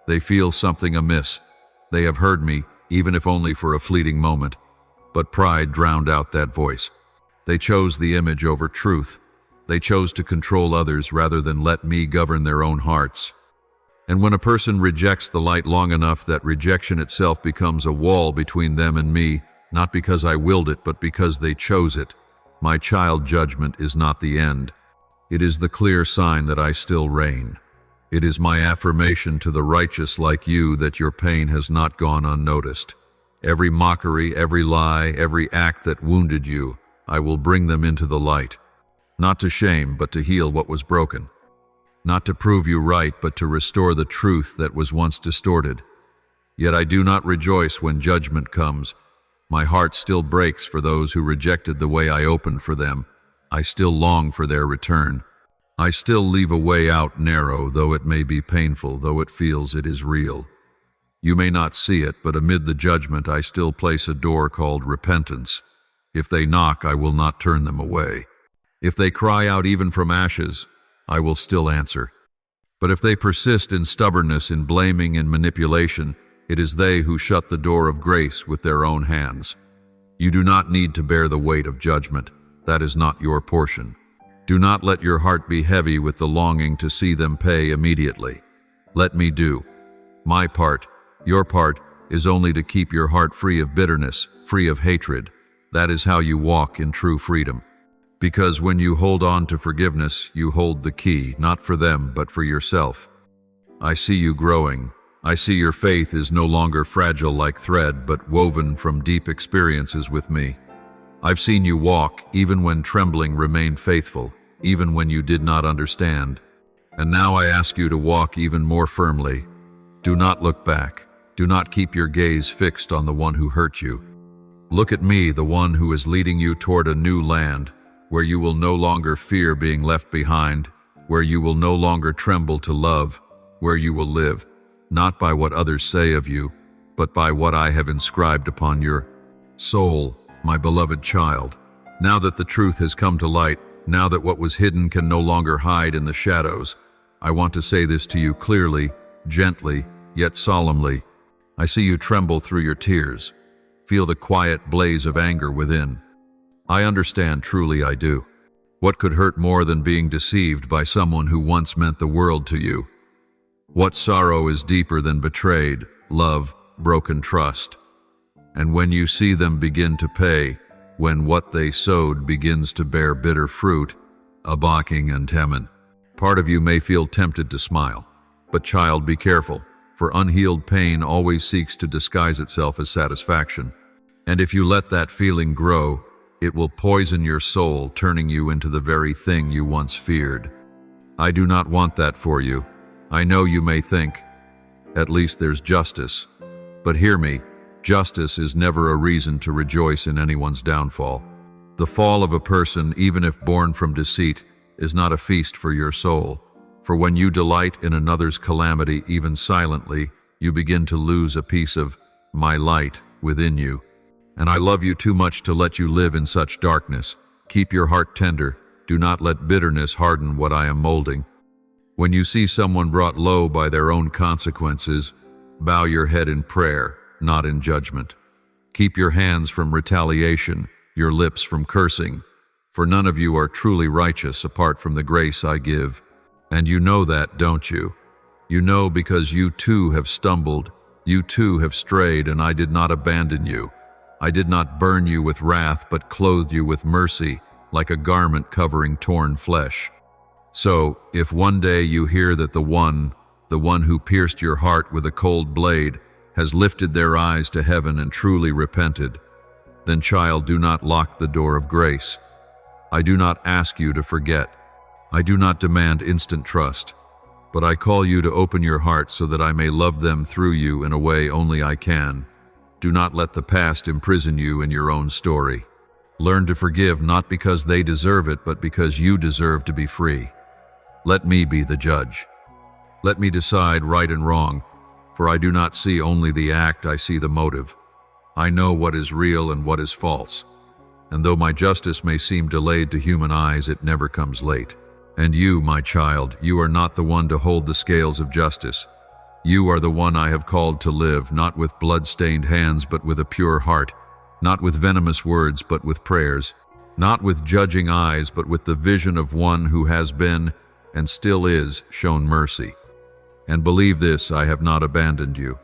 They feel something amiss. They have heard me, even if only for a fleeting moment. But pride drowned out that voice. They chose the image over truth. They chose to control others rather than let me govern their own hearts. And when a person rejects the light long enough, that rejection itself becomes a wall between them and me, not because I willed it, but because they chose it. My child, judgment is not the end. It is the clear sign that I still reign. It is my affirmation to the righteous like you that your pain has not gone unnoticed. Every mockery, every lie, every act that wounded you, I will bring them into the light. Not to shame, but to heal what was broken. Not to prove you right, but to restore the truth that was once distorted. Yet I do not rejoice when judgment comes. My heart still breaks for those who rejected the way I opened for them. I still long for their return. I still leave a way out narrow, though it may be painful, though it feels it is real. You may not see it, but amid the judgment I still place a door called repentance. If they knock, I will not turn them away. If they cry out even from ashes, I will still answer. But if they persist in stubbornness, in blaming and manipulation, it is they who shut the door of grace with their own hands. You do not need to bear the weight of judgment. That is not your portion. Do not let your heart be heavy with the longing to see them pay immediately. Let me do. My part, your part, is only to keep your heart free of bitterness, free of hatred. That is how you walk in true freedom. Because when you hold on to forgiveness, you hold the key, not for them, but for yourself. I see you growing. I see your faith is no longer fragile like thread, but woven from deep experiences with me. I've seen you walk, even when trembling remained faithful, even when you did not understand. And now I ask you to walk even more firmly. Do not look back. Do not keep your gaze fixed on the one who hurt you. Look at me, the one who is leading you toward a new land, where you will no longer fear being left behind, where you will no longer tremble to love, where you will live, not by what others say of you, but by what I have inscribed upon your soul, my beloved child. Now that the truth has come to light, now that what was hidden can no longer hide in the shadows, I want to say this to you clearly, gently, yet solemnly. I see you tremble through your tears. Feel the quiet blaze of anger within. I understand, truly I do. What could hurt more than being deceived by someone who once meant the world to you? What sorrow is deeper than betrayed love, broken trust? And when you see them begin to pay, when what they sowed begins to bear bitter fruit, abaking and temen, part of you may feel tempted to smile. But child, be careful, for unhealed pain always seeks to disguise itself as satisfaction. And if you let that feeling grow, it will poison your soul, turning you into the very thing you once feared. I do not want that for you. I know you may think, at least there's justice. But hear me, justice is never a reason to rejoice in anyone's downfall. The fall of a person, even if born from deceit, is not a feast for your soul. For when you delight in another's calamity, even silently, you begin to lose a piece of my light within you. And I love you too much to let you live in such darkness. Keep your heart tender. Do not let bitterness harden what I am molding. When you see someone brought low by their own consequences, bow your head in prayer, not in judgment. Keep your hands from retaliation, your lips from cursing, for none of you are truly righteous apart from the grace I give. And you know that, don't you? You know because you too have stumbled, you too have strayed, and I did not abandon you. I did not burn you with wrath, but clothed you with mercy, like a garment covering torn flesh. So, if one day you hear that the one who pierced your heart with a cold blade, has lifted their eyes to heaven and truly repented, then child, do not lock the door of grace. I do not ask you to forget. I do not demand instant trust, but I call you to open your heart so that I may love them through you in a way only I can. Do not let the past imprison you in your own story. Learn to forgive not because they deserve it, but because you deserve to be free. Let me be the judge. Let me decide right and wrong, For I do not see only the act, I see the motive. I know what is real and what is false. And though my justice may seem delayed to human eyes, it never comes late. And you, my child, you are not the one to hold the scales of justice. You are the one I have called to live, not with blood-stained hands, but with a pure heart, not with venomous words, but with prayers, not with judging eyes, but with the vision of one who has been, and still is, shown mercy. And believe this, I have not abandoned you.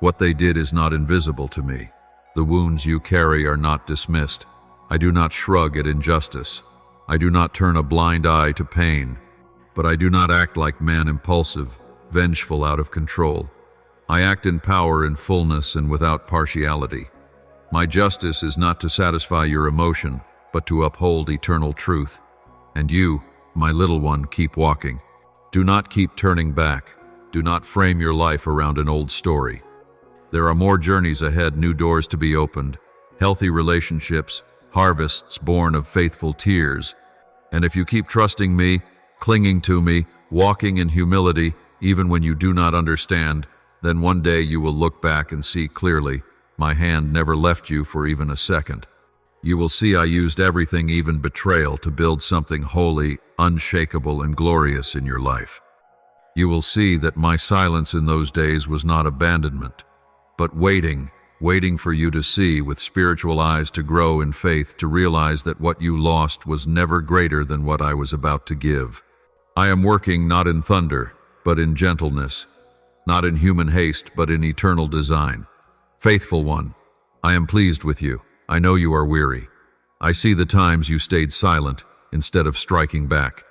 What they did is not invisible to me. The wounds you carry are not dismissed. I do not shrug at injustice. I do not turn a blind eye to pain. But I do not act like man, impulsive, vengeful, out of control. I act in power, in fullness, and without partiality. My justice is not to satisfy your emotion, but to uphold eternal truth. And you, my little one, keep walking. Do not keep turning back. Do not frame your life around an old story. There are more journeys ahead, new doors to be opened, healthy relationships, harvests born of faithful tears. And if you keep trusting me, clinging to me, walking in humility, even when you do not understand, then one day you will look back and see clearly, my hand never left you for even a second. You will see I used everything, even betrayal, to build something holy, unshakable, and glorious in your life. You will see that my silence in those days was not abandonment, but waiting for you to see with spiritual eyes, to grow in faith, to realize that what you lost was never greater than what I was about to give. I am working not in thunder, but in gentleness, not in human haste, but in eternal design. Faithful one, I am pleased with you. I know you are weary. I see the times you stayed silent instead of striking back.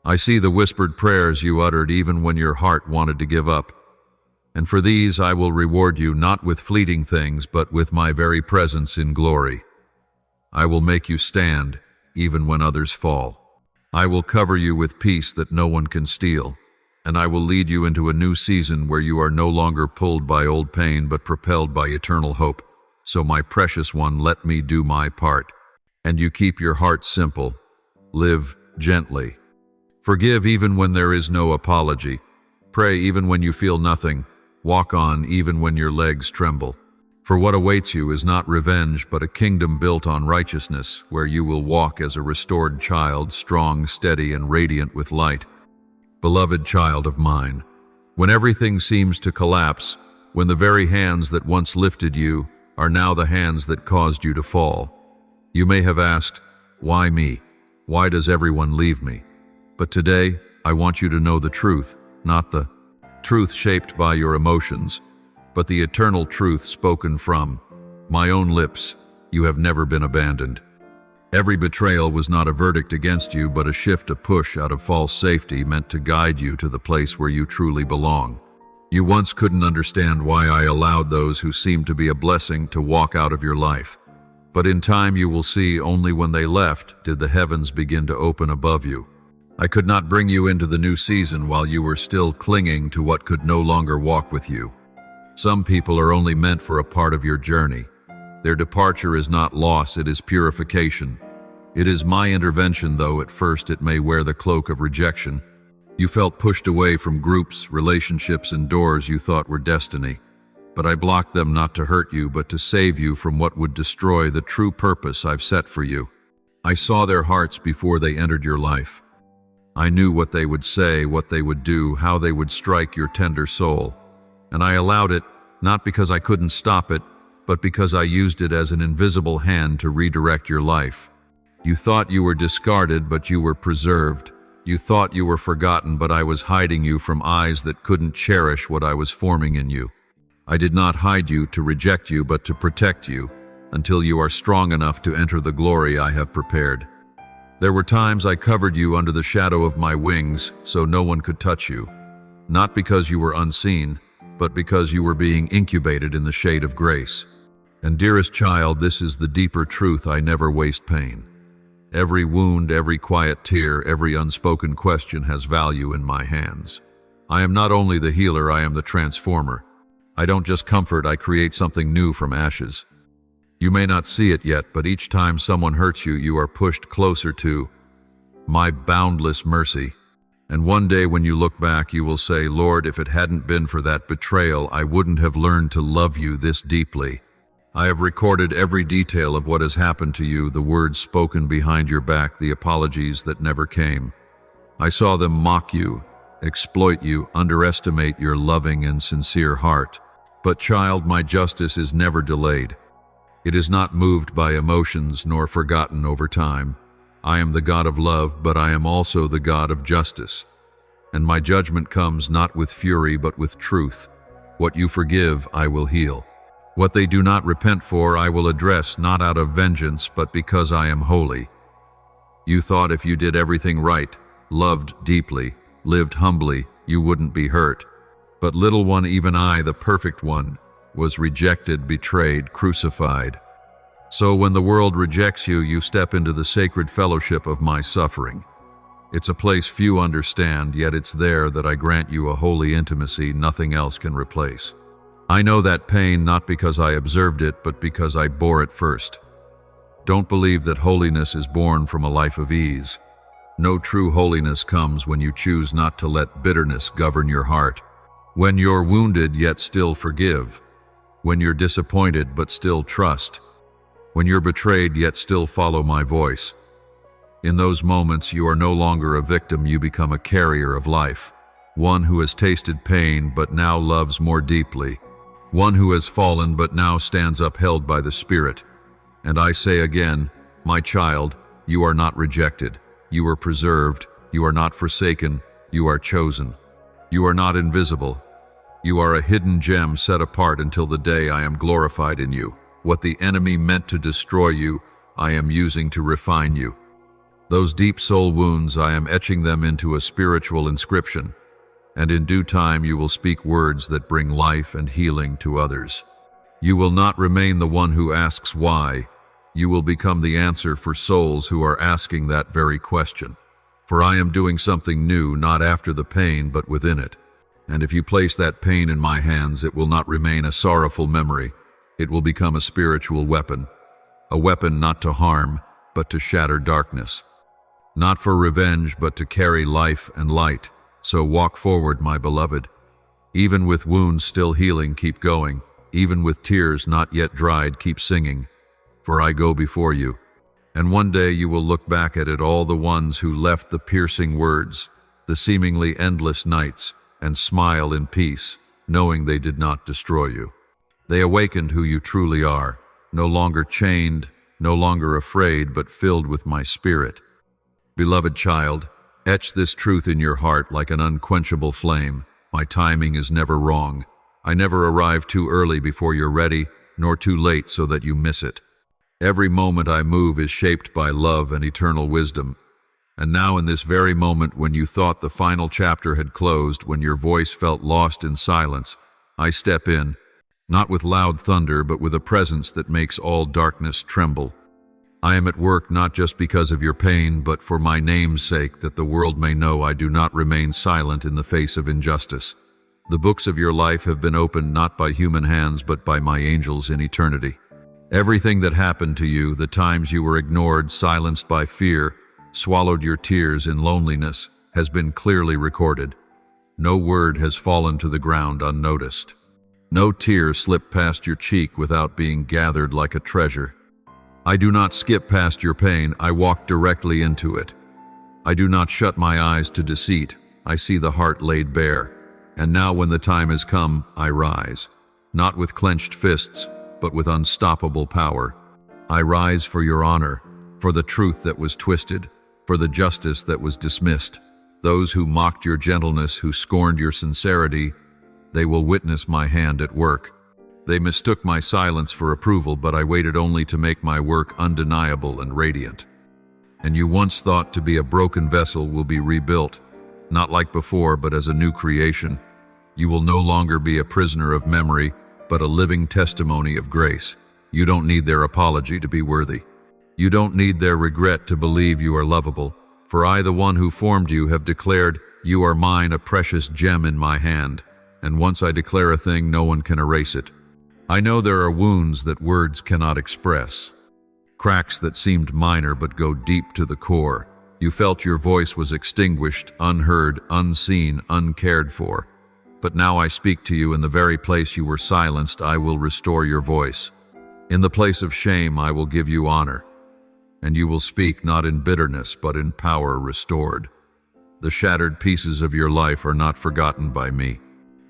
I see the whispered prayers you uttered even when your heart wanted to give up. And for these I will reward you not with fleeting things, but with my very presence in glory. I will make you stand even when others fall. I will cover you with peace that no one can steal. And I will lead you into a new season where you are no longer pulled by old pain, but propelled by eternal hope. So my precious one, let me do my part. And you keep your heart simple. Live gently. Forgive even when there is no apology. Pray even when you feel nothing. Walk on even when your legs tremble. For what awaits you is not revenge, but a kingdom built on righteousness, where you will walk as a restored child, strong, steady, and radiant with light. Beloved child of mine, when everything seems to collapse, when the very hands that once lifted you are now the hands that caused you to fall, you may have asked, why me? Why does everyone leave me? But today, I want you to know the truth, not the truth shaped by your emotions, but the eternal truth spoken from my own lips. You have never been abandoned. Every betrayal was not a verdict against you, but a shift, a push out of false safety meant to guide you to the place where you truly belong. You once couldn't understand why I allowed those who seemed to be a blessing to walk out of your life. But in time you will see, only when they left did the heavens begin to open above you. I could not bring you into the new season while you were still clinging to what could no longer walk with you. Some people are only meant for a part of your journey. Their departure is not loss, it is purification. It is my intervention, though at first it may wear the cloak of rejection. You felt pushed away from groups, relationships, and doors you thought were destiny. But I blocked them not to hurt you, but to save you from what would destroy the true purpose I've set for you. I saw their hearts before they entered your life. I knew what they would say, what they would do, how they would strike your tender soul. And I allowed it, not because I couldn't stop it, but because I used it as an invisible hand to redirect your life. You thought you were discarded, but you were preserved. You thought you were forgotten, but I was hiding you from eyes that couldn't cherish what I was forming in you. I did not hide you to reject you, but to protect you, until you are strong enough to enter the glory I have prepared. There were times I covered you under the shadow of my wings, so no one could touch you. Not because you were unseen, but because you were being incubated in the shade of grace. And dearest child, this is the deeper truth: I never waste pain. Every wound, every quiet tear, every unspoken question has value in my hands. I am not only the healer, I am the transformer. I don't just comfort, I create something new from ashes. You may not see it yet, but each time someone hurts you, you are pushed closer to my boundless mercy. And one day when you look back, you will say, Lord, if it hadn't been for that betrayal, I wouldn't have learned to love you this deeply. I have recorded every detail of what has happened to you, the words spoken behind your back, the apologies that never came. I saw them mock you, exploit you, underestimate your loving and sincere heart. But child, my justice is never delayed. It is not moved by emotions nor forgotten over time. I am the God of love, but I am also the God of justice. And my judgment comes not with fury, but with truth. What you forgive, I will heal. What they do not repent for, I will address, not out of vengeance, but because I am holy. You thought if you did everything right, loved deeply, lived humbly, you wouldn't be hurt. But little one, even I, the perfect one, was rejected, betrayed, crucified. So when the world rejects you, you step into the sacred fellowship of my suffering. It's a place few understand, yet it's there that I grant you a holy intimacy nothing else can replace. I know that pain not because I observed it, but because I bore it first. Don't believe that holiness is born from a life of ease. No true holiness comes when you choose not to let bitterness govern your heart. When you're wounded yet still forgive. When you're disappointed but still trust. When you're betrayed yet still follow my voice. In those moments you are no longer a victim, you become a carrier of life. One who has tasted pain but now loves more deeply. One who has fallen but now stands upheld by the Spirit. And I say again, my child, you are not rejected. You are preserved. You are not forsaken. You are chosen. You are not invisible. You are a hidden gem set apart until the day I am glorified in you. What the enemy meant to destroy you, I am using to refine you. Those deep soul wounds, I am etching them into a spiritual inscription, and in due time you will speak words that bring life and healing to others. You will not remain the one who asks why. You will become the answer for souls who are asking that very question. For I am doing something new, not after the pain, but within it. And if you place that pain in my hands, it will not remain a sorrowful memory. It will become a spiritual weapon. A weapon not to harm, but to shatter darkness. Not for revenge, but to carry life and light. So walk forward, my beloved. Even with wounds still healing, keep going. Even with tears not yet dried, keep singing. For I go before you. And one day you will look back at it, all the ones who left the piercing words, the seemingly endless nights, and smile in peace, knowing they did not destroy you. They awakened who you truly are, no longer chained, no longer afraid, but filled with my Spirit. Beloved child, etch this truth in your heart like an unquenchable flame. My timing is never wrong. I never arrive too early before you're ready, nor too late so that you miss it. Every moment I move is shaped by love and eternal wisdom. And now in this very moment, when you thought the final chapter had closed, when your voice felt lost in silence, I step in, not with loud thunder, but with a presence that makes all darkness tremble. I am at work not just because of your pain, but for my name's sake, that the world may know I do not remain silent in the face of injustice. The books of your life have been opened not by human hands, but by my angels in eternity. Everything that happened to you, the times you were ignored, silenced by fear, swallowed your tears in loneliness, has been clearly recorded. No word has fallen to the ground unnoticed. No tear slipped past your cheek without being gathered like a treasure. I do not skip past your pain, I walk directly into it. I do not shut my eyes to deceit, I see the heart laid bare. And now when the time has come, I rise, not with clenched fists, but with unstoppable power. I rise for your honor, for the truth that was twisted, for the justice that was dismissed. Those who mocked your gentleness, who scorned your sincerity, they will witness my hand at work. They mistook my silence for approval, but I waited only to make my work undeniable and radiant. And you once thought to be a broken vessel will be rebuilt, not like before, but as a new creation. You will no longer be a prisoner of memory, but a living testimony of grace. You don't need their apology to be worthy. You don't need their regret to believe you are lovable. For I, the one who formed you, have declared, you are mine, a precious gem in my hand. And once I declare a thing, no one can erase it. I know there are wounds that words cannot express. Cracks that seemed minor but go deep to the core. You felt your voice was extinguished, unheard, unseen, uncared for. But now I speak to you in the very place you were silenced. I will restore your voice. In the place of shame, I will give you honor. And you will speak not in bitterness, but in power restored. The shattered pieces of your life are not forgotten by me.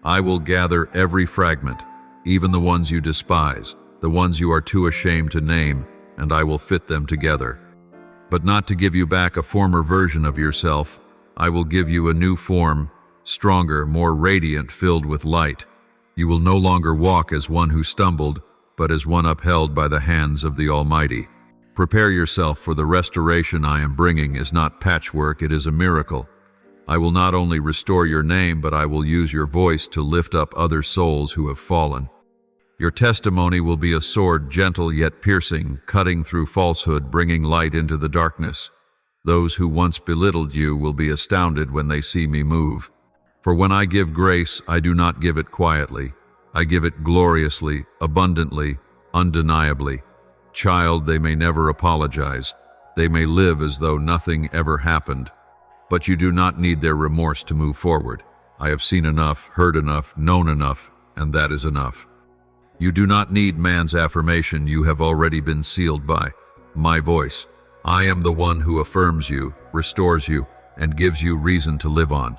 I will gather every fragment, even the ones you despise, the ones you are too ashamed to name, and I will fit them together. But not to give you back a former version of yourself. I will give you a new form, stronger, more radiant, filled with light. You will no longer walk as one who stumbled, but as one upheld by the hands of the Almighty. Prepare yourself, for the restoration I am bringing is not patchwork, it is a miracle. I will not only restore your name, but I will use your voice to lift up other souls who have fallen. Your testimony will be a sword, gentle yet piercing, cutting through falsehood, bringing light into the darkness. Those who once belittled you will be astounded when they see me move. For when I give grace, I do not give it quietly. I give it gloriously, abundantly, undeniably. Child, they may never apologize. They may live as though nothing ever happened. But you do not need their remorse to move forward. I have seen enough, heard enough, known enough, and that is enough. You do not need man's affirmation. You have already been sealed by my voice. I am the one who affirms you, restores you, and gives you reason to live on.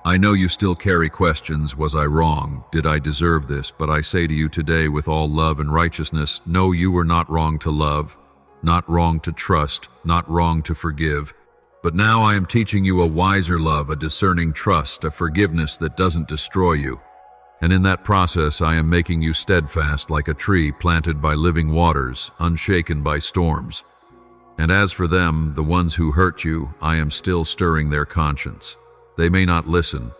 I know you still carry questions. Was I wrong? Did I deserve this? But I say to you today with all love and righteousness, no, you were not wrong to love, not wrong to trust, not wrong to forgive. But now I am teaching you a wiser love, a discerning trust, a forgiveness that doesn't destroy you. And in that process I am making you steadfast like a tree planted by living waters, unshaken by storms. And as for them, the ones who hurt you, I am still stirring their conscience. They may not listen.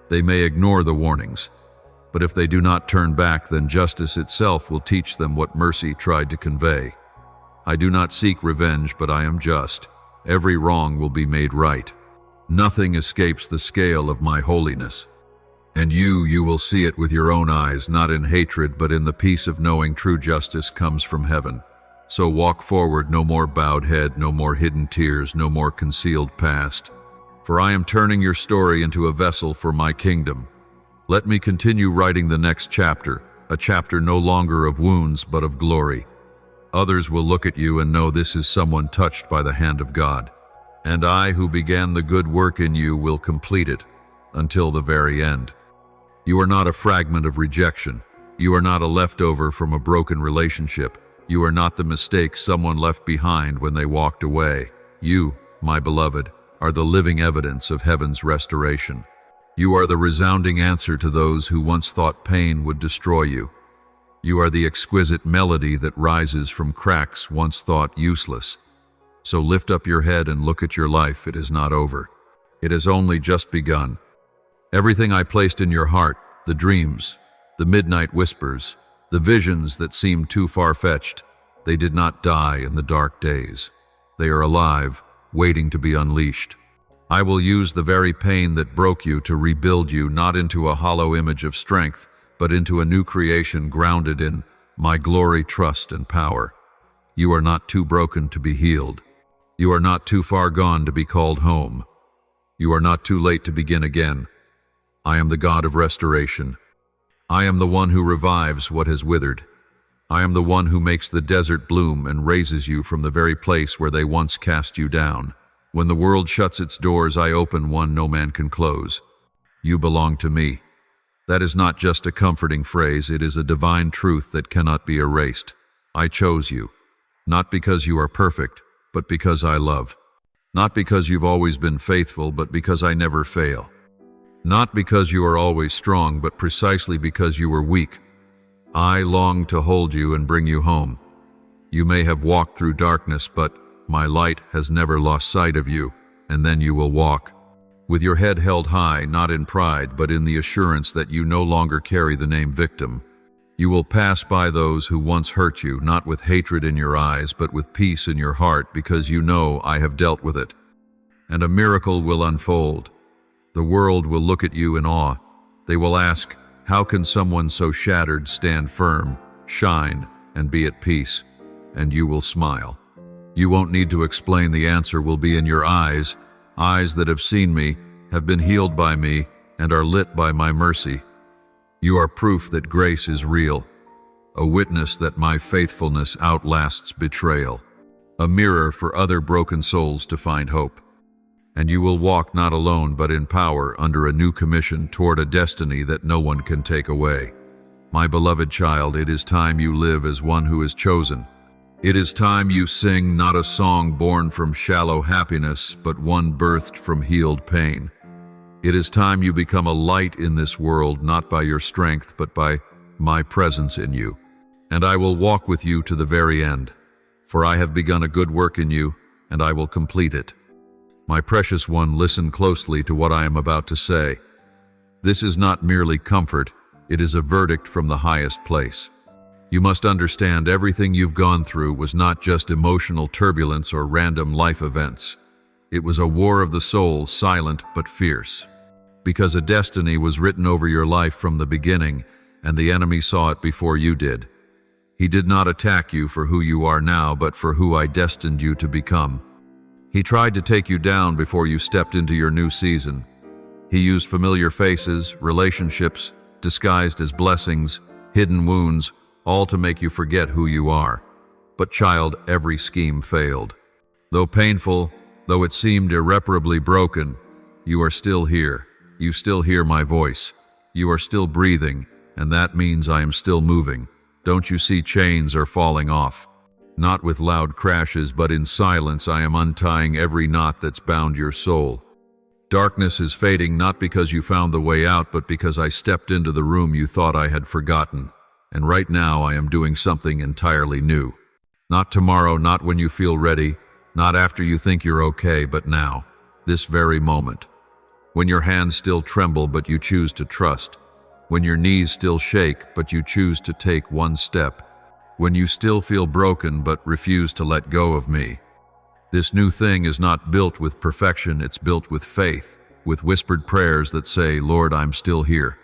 They may ignore the warnings. But if they do not turn back, then justice itself will teach them what mercy tried to convey. I do not seek revenge, but I am just. Every wrong will be made right. Nothing escapes the scale of my holiness. And you will see it with your own eyes, not in hatred, but in the peace of knowing true justice comes from heaven. So walk forward, no more bowed head, no more hidden tears, no more concealed past. For I am turning your story into a vessel for my kingdom. Let me continue writing the next chapter, a chapter no longer of wounds, but of glory. Others will look at you and know this is someone touched by the hand of God. And I, who began the good work in you, will complete it until the very end. You are not a fragment of rejection. You are not a leftover from a broken relationship. You are not the mistake someone left behind when they walked away. You, my beloved, are the living evidence of heaven's restoration. You are the resounding answer to those who once thought pain would destroy you. You are the exquisite melody that rises from cracks once thought useless. So lift up your head and look at your life. It is not over. It has only just begun. Everything I placed in your heart, the dreams, the midnight whispers, the visions that seemed too far-fetched, they did not die in the dark days. They are alive, waiting to be unleashed. I will use the very pain that broke you to rebuild you, not into a hollow image of strength, but into a new creation grounded in my glory, trust, and power. You are not too broken to be healed. You are not too far gone to be called home. You are not too late to begin again. I am the God of restoration. I am the one who revives what has withered. I am the one who makes the desert bloom and raises you from the very place where they once cast you down. When the world shuts its doors, I open one no man can close. You belong to me. That is not just a comforting phrase, it is a divine truth that cannot be erased. I chose you, not because you are perfect, but because I love. Not because you've always been faithful, but because I never fail. Not because you are always strong, but precisely because you were weak. I long to hold you and bring you home. You may have walked through darkness, but my light has never lost sight of you, and then you will walk. With your head held high, not in pride, but in the assurance that you no longer carry the name victim. You will pass by those who once hurt you, not with hatred in your eyes, but with peace in your heart, because you know I have dealt with it. And a miracle will unfold. The world will look at you in awe. They will ask, how can someone so shattered stand firm, shine, and be at peace? And you will smile. You won't need to explain, the answer will be in your eyes, eyes that have seen me, have been healed by me, and are lit by my mercy. You are proof that grace is real, a witness that my faithfulness outlasts betrayal, a mirror for other broken souls to find hope. And you will walk not alone but in power under a new commission toward a destiny that no one can take away. My beloved child, it is time you live as one who is chosen. It is time you sing not a song born from shallow happiness, but one birthed from healed pain. It is time you become a light in this world, not by your strength, but by my presence in you. And I will walk with you to the very end, for I have begun a good work in you, and I will complete it. My precious one, listen closely to what I am about to say. This is not merely comfort, it is a verdict from the highest place. You must understand everything you've gone through was not just emotional turbulence or random life events. It was a war of the soul, silent but fierce. Because a destiny was written over your life from the beginning, and the enemy saw it before you did. He did not attack you for who you are now, but for who I destined you to become. He tried to take you down before you stepped into your new season. He used familiar faces, relationships, disguised as blessings, hidden wounds, all to make you forget who you are. But child, every scheme failed. Though painful, though it seemed irreparably broken, you are still here. You still hear my voice. You are still breathing, and that means I am still moving. Don't you see chains are falling off? Not with loud crashes, but in silence I am untying every knot that's bound your soul. Darkness is fading not because you found the way out, but because I stepped into the room you thought I had forgotten. And right now I am doing something entirely new. Not tomorrow, not when you feel ready, not after you think you're okay, but now, this very moment. When your hands still tremble, but you choose to trust. When your knees still shake, but you choose to take one step. When you still feel broken, but refuse to let go of me. This new thing is not built with perfection, it's built with faith, with whispered prayers that say, Lord, I'm still here.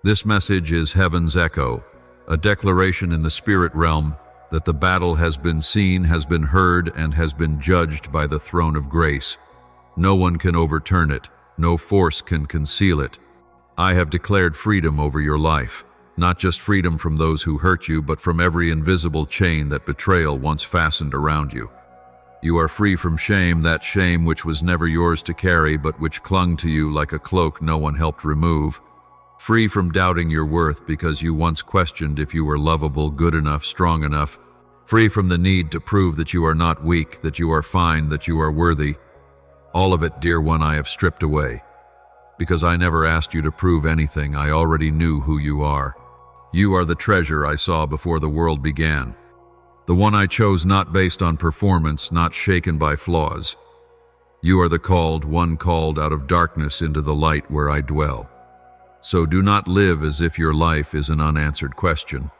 This message is heaven's echo, a declaration in the spirit realm that the battle has been seen, has been heard, and has been judged by the throne of grace. No one can overturn it, no force can conceal it. I have declared freedom over your life. Not just freedom from those who hurt you, but from every invisible chain that betrayal once fastened around you. You are free from shame, that shame which was never yours to carry, but which clung to you like a cloak no one helped remove. Free from doubting your worth because you once questioned if you were lovable, good enough, strong enough. Free from the need to prove that you are not weak, that you are fine, that you are worthy. All of it, dear one, I have stripped away. Because I never asked you to prove anything, I already knew who you are. You are the treasure I saw before the world began. The one I chose not based on performance, not shaken by flaws. You are the called, one called out of darkness into the light where I dwell. So do not live as if your life is an unanswered question.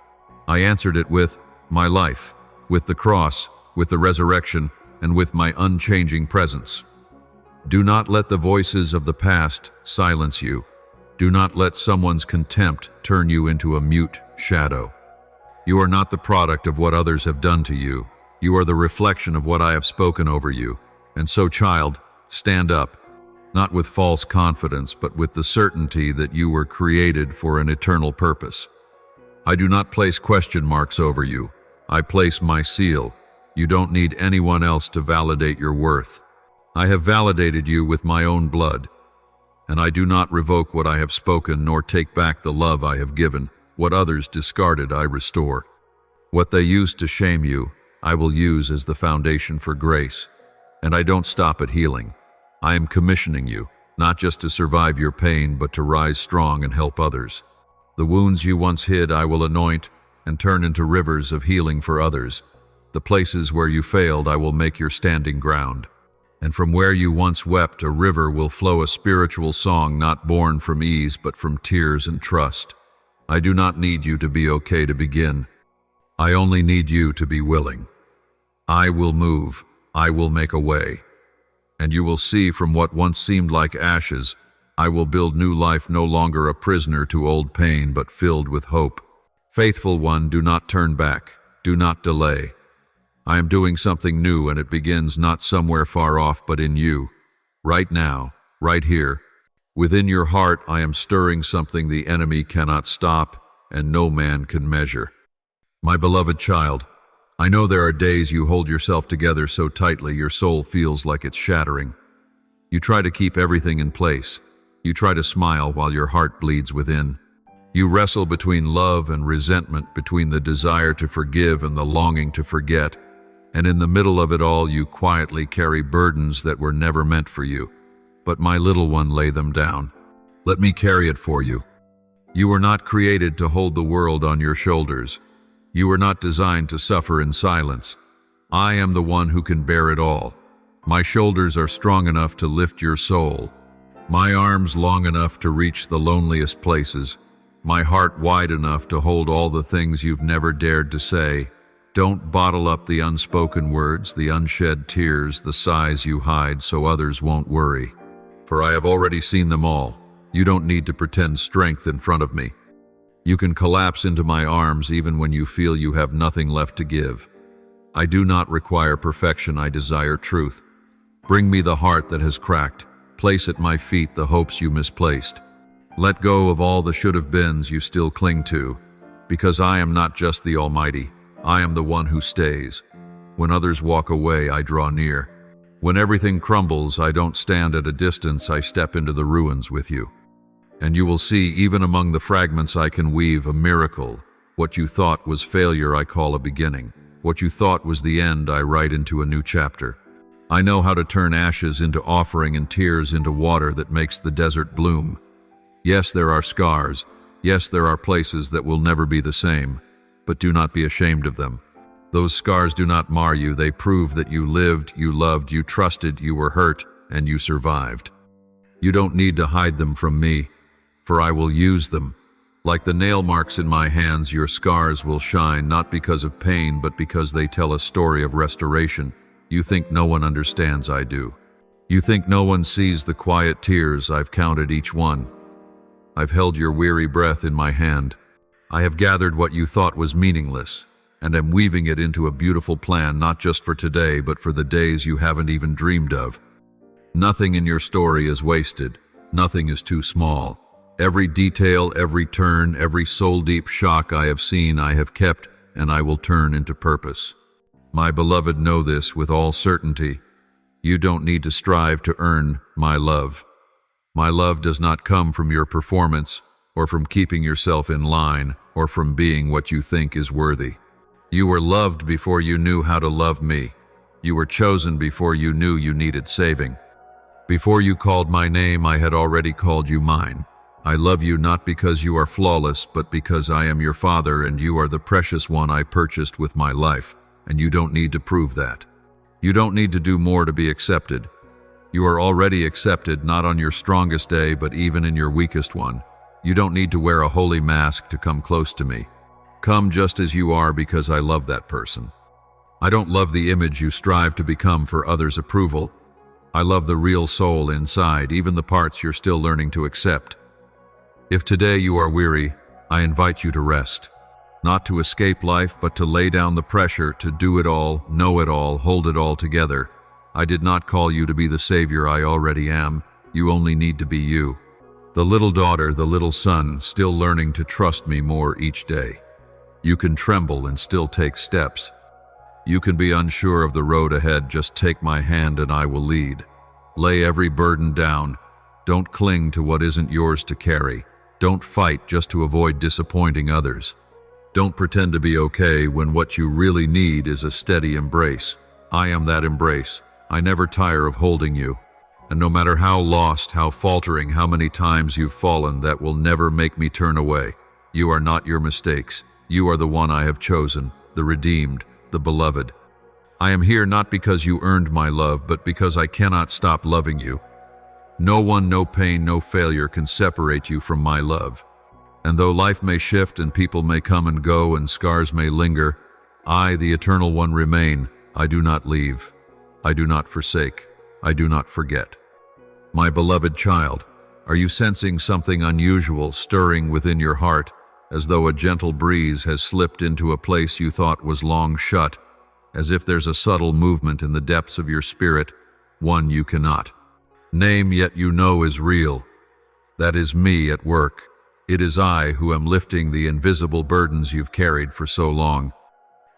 I answered it with my life, with the cross, with the resurrection, and with my unchanging presence. Do not let the voices of the past silence you. Do not let someone's contempt turn you into a mute shadow. You are not the product of what others have done to you. You are the reflection of what I have spoken over you. And so, child, stand up, not with false confidence, but with the certainty that you were created for an eternal purpose. I do not place question marks over you. I place my seal. You don't need anyone else to validate your worth. I have validated you with my own blood. And I do not revoke what I have spoken, nor take back the love I have given. What others discarded, I restore. What they used to shame you, I will use as the foundation for grace. And I don't stop at healing. I am commissioning you, not just to survive your pain, but to rise strong and help others. The wounds you once hid, I will anoint and turn into rivers of healing for others. The places where you failed, I will make your standing ground. And from where you once wept, a river will flow, a spiritual song not born from ease, but from tears and trust. I do not need you to be okay to begin. I only need you to be willing. I will move. I will make a way. And you will see from what once seemed like ashes, I will build new life, no longer a prisoner to old pain, but filled with hope. Faithful one, do not turn back. Do not delay. I am doing something new, and it begins not somewhere far off, but in you. Right now, right here. Within your heart, I am stirring something the enemy cannot stop, and no man can measure. My beloved child, I know there are days you hold yourself together so tightly your soul feels like it's shattering. You try to keep everything in place. You try to smile while your heart bleeds within. You wrestle between love and resentment, between the desire to forgive and the longing to forget. And in the middle of it all, you quietly carry burdens that were never meant for you. But my little one, lay them down. Let me carry it for you. You were not created to hold the world on your shoulders. You were not designed to suffer in silence. I am the one who can bear it all. My shoulders are strong enough to lift your soul. My arms long enough to reach the loneliest places. My heart wide enough to hold all the things you've never dared to say. Don't bottle up the unspoken words, the unshed tears, the sighs you hide so others won't worry. For I have already seen them all. You don't need to pretend strength in front of me. You can collapse into my arms even when you feel you have nothing left to give. I do not require perfection, I desire truth. Bring me the heart that has cracked. Place at my feet the hopes you misplaced. Let go of all the should-have-beens you still cling to, because I am not just the Almighty. I am the one who stays. When others walk away, I draw near. When everything crumbles, I don't stand at a distance, I step into the ruins with you. And you will see, even among the fragments, I can weave a miracle. What you thought was failure, I call a beginning. What you thought was the end, I write into a new chapter. I know how to turn ashes into offering and tears into water that makes the desert bloom. Yes, there are scars. Yes, there are places that will never be the same. But do not be ashamed of them. Those scars do not mar you. They prove that you lived, you loved, you trusted, you were hurt, and you survived. You don't need to hide them from me, for I will use them. Like the nail marks in my hands, your scars will shine, not because of pain, but because they tell a story of restoration. You think no one understands, I do. You think no one sees the quiet tears, I've counted each one. I've held your weary breath in my hand. I have gathered what you thought was meaningless, and am weaving it into a beautiful plan, not just for today, but for the days you haven't even dreamed of. Nothing in your story is wasted. Nothing is too small. Every detail, every turn, every soul-deep shock I have seen, I have kept, and I will turn into purpose. My beloved, know this with all certainty. You don't need to strive to earn my love. My love does not come from your performance, or from keeping yourself in line, or from being what you think is worthy. You were loved before you knew how to love me. You were chosen before you knew you needed saving. Before you called my name, I had already called you mine. I love you not because you are flawless, but because I am your father and you are the precious one I purchased with my life, and you don't need to prove that. You don't need to do more to be accepted. You are already accepted, not on your strongest day, but even in your weakest one. You don't need to wear a holy mask to come close to me. Come just as you are, because I love that person. I don't love the image you strive to become for others' approval. I love the real soul inside, even the parts you're still learning to accept. If today you are weary, I invite you to rest. Not to escape life, but to lay down the pressure, to do it all, know it all, hold it all together. I did not call you to be the savior I already am. You only need to be you. The little daughter, the little son, still learning to trust me more each day. You can tremble and still take steps. You can be unsure of the road ahead, just take my hand and I will lead. Lay every burden down. Don't cling to what isn't yours to carry. Don't fight just to avoid disappointing others. Don't pretend to be okay when what you really need is a steady embrace. I am that embrace. I never tire of holding you. And no matter how lost, how faltering, how many times you've fallen, that will never make me turn away. You are not your mistakes. You are the one I have chosen, the redeemed, the beloved. I am here not because you earned my love, but because I cannot stop loving you. No one, no pain, no failure can separate you from my love. And though life may shift and people may come and go and scars may linger, I, the Eternal One, remain. I do not leave. I do not forsake. I do not forget. My beloved child, are you sensing something unusual stirring within your heart, as though a gentle breeze has slipped into a place you thought was long shut? as if there's a subtle movement in the depths of your spirit, one you cannot name yet you know is real. That is me at work. It is I who am lifting the invisible burdens you've carried for so long.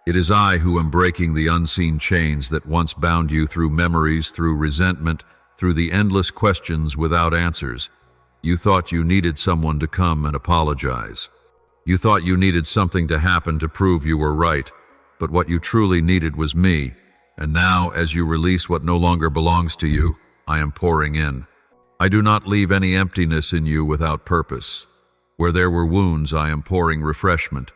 It is I who am breaking the unseen chains that once bound you through memories, through resentment, through the endless questions without answers. You thought you needed someone to come and apologize. You thought you needed something to happen to prove you were right, but what you truly needed was me. And now, as you release what no longer belongs to you, I am pouring in. I do not leave any emptiness in you without purpose. Where there were wounds, I am pouring refreshment.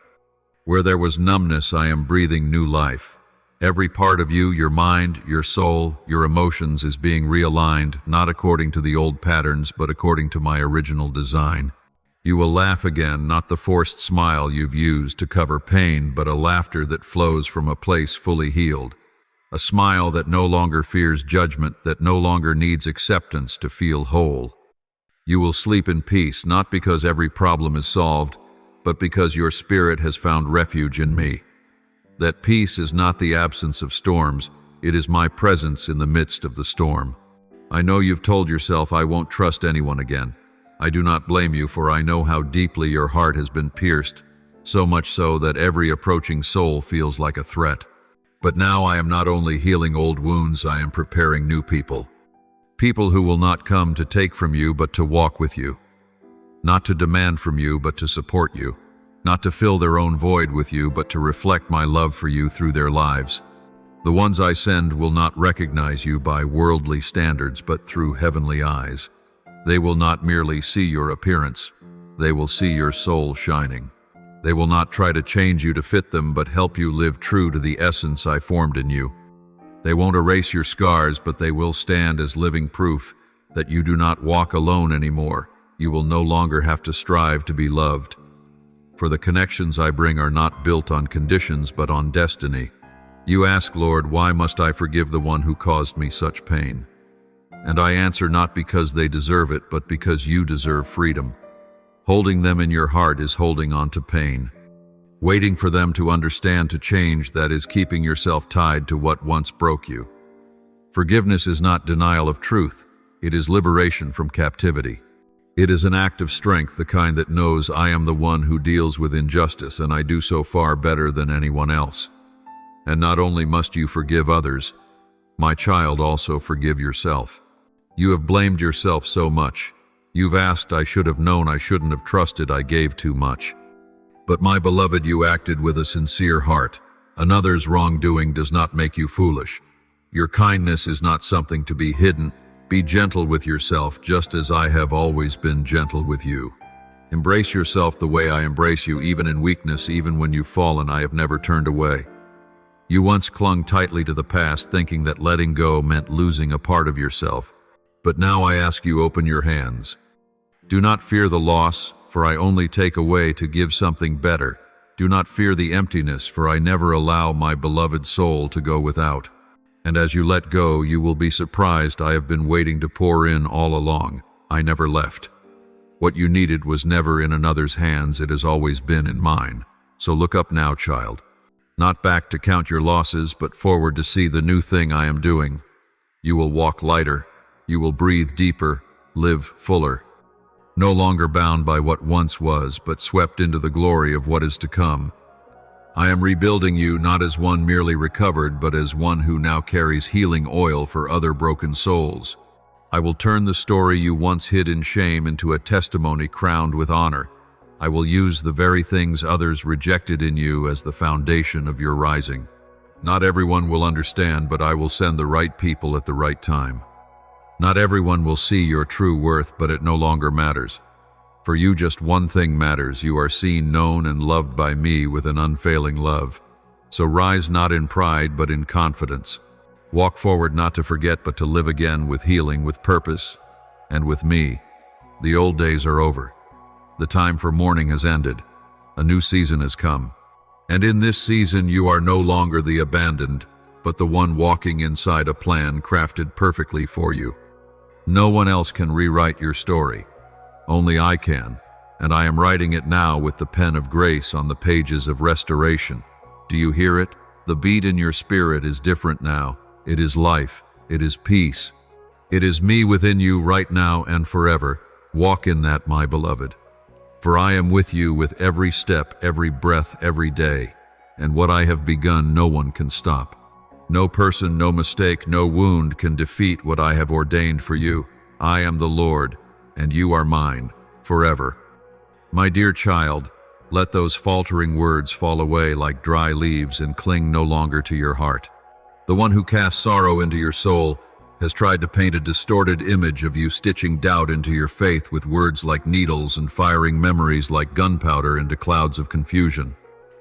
Where there was numbness, I am breathing new life. Every part of you, your mind, your soul, your emotions is being realigned, not according to the old patterns, but according to my original design. You will laugh again, not the forced smile you've used to cover pain, but a laughter that flows from a place fully healed. A smile that no longer fears judgment, that no longer needs acceptance to feel whole. You will sleep in peace, not because every problem is solved, but because your spirit has found refuge in me. That peace is not the absence of storms, it is my presence in the midst of the storm. I know you've told yourself I won't trust anyone again. I do not blame you, for I know how deeply your heart has been pierced, so much so that every approaching soul feels like a threat. But now I am not only healing old wounds, I am preparing new people. People who will not come to take from you, but to walk with you. Not to demand from you, but to support you. Not to fill their own void with you, but to reflect my love for you through their lives. The ones I send will not recognize you by worldly standards, but through heavenly eyes. They will not merely see your appearance. They will see your soul shining. They will not try to change you to fit them, but help you live true to the essence I formed in you. They won't erase your scars, but they will stand as living proof that you do not walk alone anymore. You will no longer have to strive to be loved. For the connections I bring are not built on conditions, but on destiny. You ask, Lord, why must I forgive the one who caused me such pain? And I answer, not because they deserve it, but because you deserve freedom. Holding them in your heart is holding on to pain. Waiting for them to understand, to change, that is keeping yourself tied to what once broke you. Forgiveness is not denial of truth. It is liberation from captivity. It is an act of strength, the kind that knows I am the one who deals with injustice, and I do so far better than anyone else. And not only must you forgive others, my child, also forgive yourself. You have blamed yourself so much. You've asked, I should have known, I shouldn't have trusted, I gave too much. But my beloved, you acted with a sincere heart. Another's wrongdoing does not make you foolish. Your kindness is not something to be hidden. Be gentle with yourself, just as I have always been gentle with you. Embrace yourself the way I embrace you, even in weakness, even when you've fallen, I have never turned away. You once clung tightly to the past, thinking that letting go meant losing a part of yourself. But now I ask you, open your hands. Do not fear the loss, for I only take away to give something better. Do not fear the emptiness, for I never allow my beloved soul to go without. And as you let go, you will be surprised I have been waiting to pour in all along. I never left. What you needed was never in another's hands, it has always been in mine. So look up now, child. Not back to count your losses, but forward to see the new thing I am doing. You will walk lighter. You will breathe deeper, live fuller. No longer bound by what once was, but swept into the glory of what is to come. I am rebuilding you not as one merely recovered, but as one who now carries healing oil for other broken souls. I will turn the story you once hid in shame into a testimony crowned with honor. I will use the very things others rejected in you as the foundation of your rising. Not everyone will understand, but I will send the right people at the right time. Not everyone will see your true worth, but it no longer matters. For you, just one thing matters. You are seen, known, and loved by me with an unfailing love. So rise not in pride, but in confidence. Walk forward not to forget, but to live again with healing, with purpose, and with me. The old days are over. The time for mourning has ended. A new season has come. And in this season you are no longer the abandoned, but the one walking inside a plan crafted perfectly for you. No one else can rewrite your story. Only I can, and I am writing it now with the pen of grace on the pages of restoration. Do you hear it? The beat in your spirit is different now. It is life. It is peace. It is me within you right now and forever. Walk in that, my beloved. For I am with you with every step, every breath, every day. And what I have begun, no one can stop. No person, no mistake, no wound can defeat what I have ordained for you. I am the Lord, and you are mine, forever. My dear child, let those faltering words fall away like dry leaves and cling no longer to your heart. The one who casts sorrow into your soul has tried to paint a distorted image of you, stitching doubt into your faith with words like needles and firing memories like gunpowder into clouds of confusion.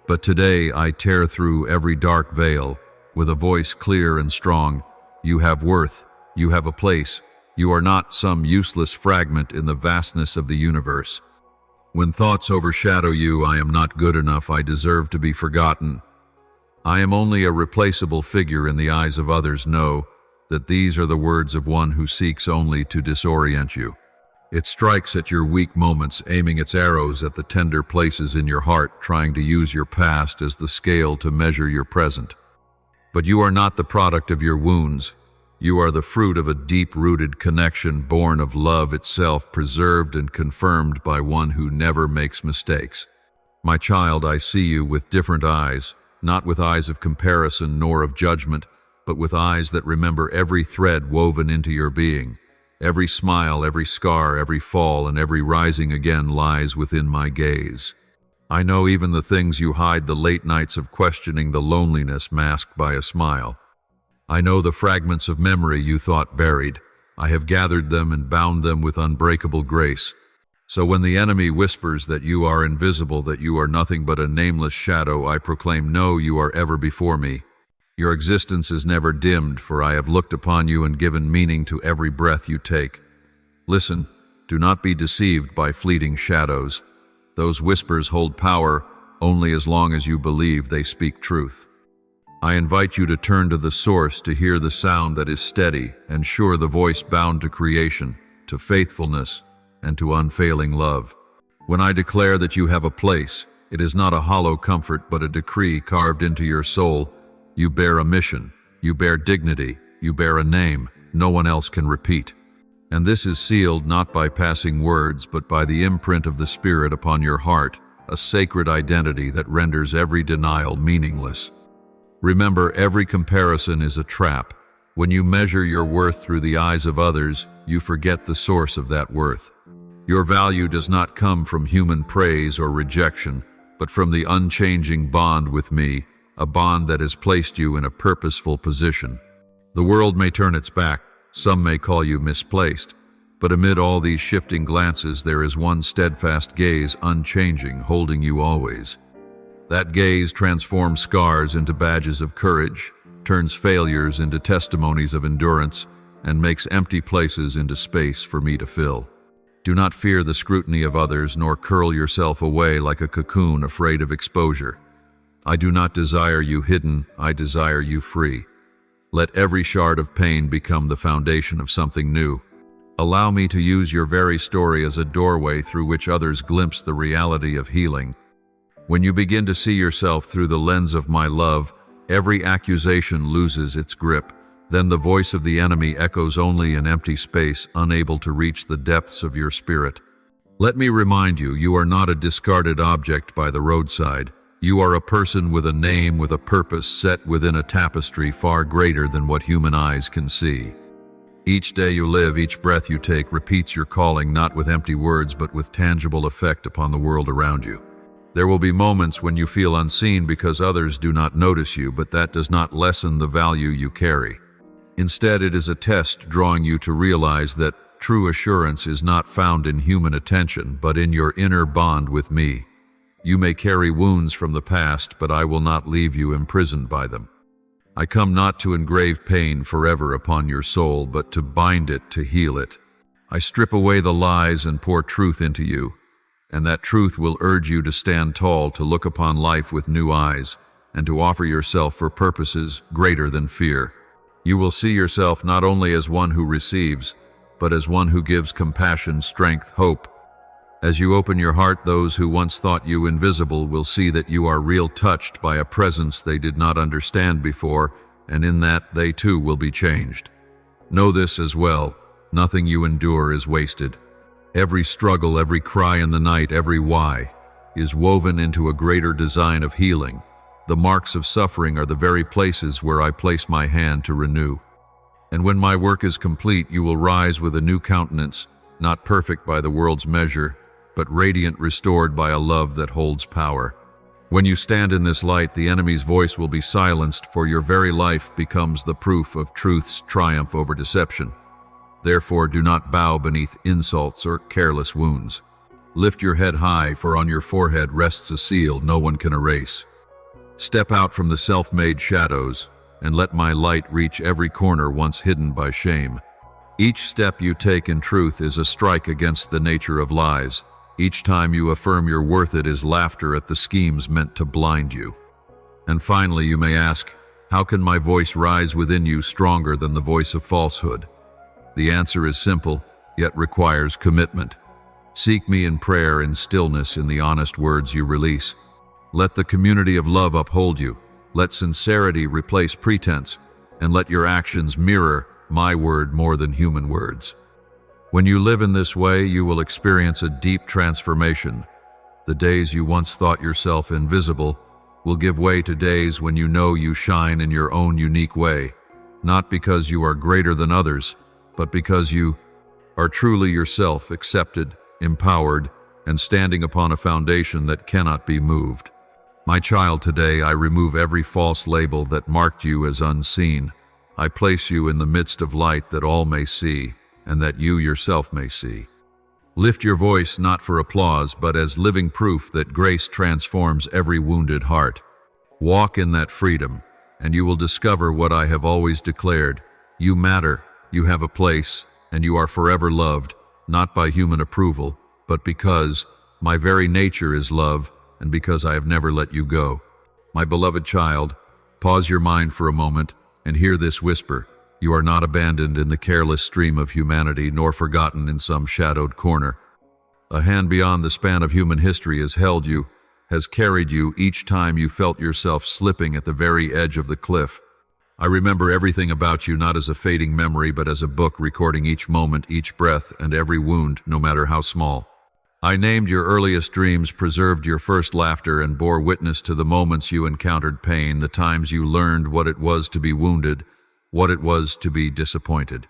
But today I tear through every dark veil with a voice clear and strong. You have worth. You have a place. You are not some useless fragment in the vastness of the universe. When thoughts overshadow you, I am not good enough, I deserve to be forgotten. I am only a replaceable figure in the eyes of others. Know that these are the words of one who seeks only to disorient you. It strikes at your weak moments, aiming its arrows at the tender places in your heart, trying to use your past as the scale to measure your present. But you are not the product of your wounds. You are the fruit of a deep-rooted connection, born of love itself, preserved and confirmed by one who never makes mistakes. My child, I see you with different eyes, not with eyes of comparison nor of judgment, but with eyes that remember every thread woven into your being. Every smile, every scar, every fall, and every rising again lies within my gaze. I know even the things you hide, the late nights of questioning, the loneliness masked by a smile. I know the fragments of memory you thought buried. I have gathered them and bound them with unbreakable grace. So when the enemy whispers that you are invisible, that you are nothing but a nameless shadow, I proclaim, no, you are ever before me. Your existence is never dimmed, for I have looked upon you and given meaning to every breath you take. Listen, do not be deceived by fleeting shadows. Those whispers hold power only as long as you believe they speak truth. I invite you to turn to the source, to hear the sound that is steady and sure, the voice bound to creation, to faithfulness, and to unfailing love. When I declare that you have a place, it is not a hollow comfort but a decree carved into your soul. You bear a mission, you bear dignity, you bear a name no one else can repeat. And this is sealed not by passing words but by the imprint of the Spirit upon your heart, a sacred identity that renders every denial meaningless. Remember, every comparison is a trap. When you measure your worth through the eyes of others, you forget the source of that worth. Your value does not come from human praise or rejection, but from the unchanging bond with me, a bond that has placed you in a purposeful position. The world may turn its back, some may call you misplaced, but amid all these shifting glances there is one steadfast gaze, unchanging, holding you always. That gaze transforms scars into badges of courage, turns failures into testimonies of endurance, and makes empty places into space for me to fill. Do not fear the scrutiny of others, nor curl yourself away like a cocoon afraid of exposure. I do not desire you hidden, I desire you free. Let every shard of pain become the foundation of something new. Allow me to use your very story as a doorway through which others glimpse the reality of healing. When you begin to see yourself through the lens of my love, every accusation loses its grip. Then the voice of the enemy echoes only in empty space, unable to reach the depths of your spirit. Let me remind you, you are not a discarded object by the roadside. You are a person with a name, with a purpose, set within a tapestry far greater than what human eyes can see. Each day you live, each breath you take repeats your calling, not with empty words, but with tangible effect upon the world around you. There will be moments when you feel unseen because others do not notice you, but that does not lessen the value you carry. Instead, it is a test drawing you to realize that true assurance is not found in human attention, but in your inner bond with me. You may carry wounds from the past, but I will not leave you imprisoned by them. I come not to engrave pain forever upon your soul, but to bind it, to heal it. I strip away the lies and pour truth into you. And that truth will urge you to stand tall, to look upon life with new eyes, and to offer yourself for purposes greater than fear. You will see yourself not only as one who receives, but as one who gives compassion, strength, hope. As you open your heart, those who once thought you invisible will see that you are real, touched by a presence they did not understand before, and in that they too will be changed. Know this as well: nothing you endure is wasted. Every struggle, every cry in the night, every why is woven into a greater design of healing. The marks of suffering are the very places where I place my hand to renew. And when my work is complete, you will rise with a new countenance, not perfect by the world's measure, but radiant, restored by a love that holds power. When you stand in this light, the enemy's voice will be silenced, for your very life becomes the proof of truth's triumph over deception. Therefore, do not bow beneath insults or careless wounds. Lift your head high, for on your forehead rests a seal no one can erase. Step out from the self-made shadows, and let my light reach every corner once hidden by shame. Each step you take in truth is a strike against the nature of lies. Each time you affirm your worth, it is laughter at the schemes meant to blind you. And finally, you may ask, how can my voice rise within you stronger than the voice of falsehood? The answer is simple, yet requires commitment. Seek me in prayer, in stillness, in the honest words you release. Let the community of love uphold you. Let sincerity replace pretense, and let your actions mirror my word more than human words. When you live in this way, you will experience a deep transformation. The days you once thought yourself invisible will give way to days when you know you shine in your own unique way, not because you are greater than others, but because you are truly yourself, accepted, empowered, and standing upon a foundation that cannot be moved. My child, today I remove every false label that marked you as unseen. I place you in the midst of light that all may see, and that you yourself may see. Lift your voice not for applause, but as living proof that grace transforms every wounded heart. Walk in that freedom, and you will discover what I have always declared. You matter, you have a place, and you are forever loved, not by human approval, but because my very nature is love, and because I have never let you go. My beloved child, pause your mind for a moment and hear this whisper. You are not abandoned in the careless stream of humanity, nor forgotten in some shadowed corner. A hand beyond the span of human history has held you, has carried you each time you felt yourself slipping at the very edge of the cliff. I remember everything about you, not as a fading memory, but as a book recording each moment, each breath, and every wound, no matter how small. I named your earliest dreams, preserved your first laughter, and bore witness to the moments you encountered pain, the times you learned what it was to be wounded, what it was to be disappointed.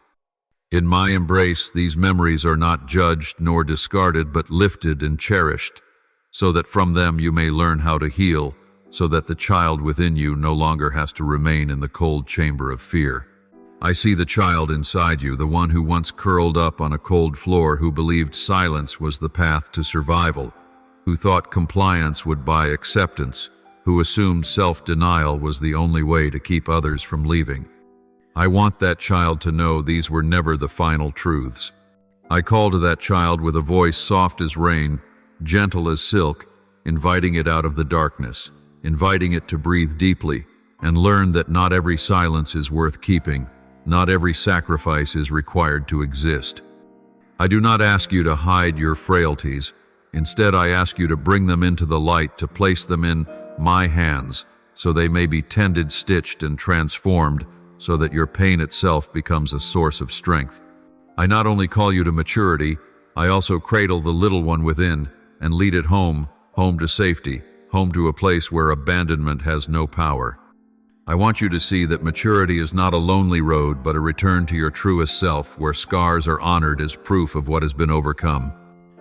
In my embrace, these memories are not judged nor discarded, but lifted and cherished, so that from them you may learn how to heal, so that the child within you no longer has to remain in the cold chamber of fear. I see the child inside you, the one who once curled up on a cold floor, who believed silence was the path to survival, who thought compliance would buy acceptance, who assumed self-denial was the only way to keep others from leaving. I want that child to know these were never the final truths. I call to that child with a voice soft as rain, gentle as silk, inviting it out of the darkness, inviting it to breathe deeply and learn that not every silence is worth keeping, not every sacrifice is required to exist. I do not ask you to hide your frailties. Instead, I ask you to bring them into the light, to place them in my hands, so they may be tended, stitched, and transformed, so that your pain itself becomes a source of strength. I not only call you to maturity, I also cradle the little one within and lead it home, home to safety, home to a place where abandonment has no power. I want you to see that maturity is not a lonely road, but a return to your truest self, where scars are honored as proof of what has been overcome.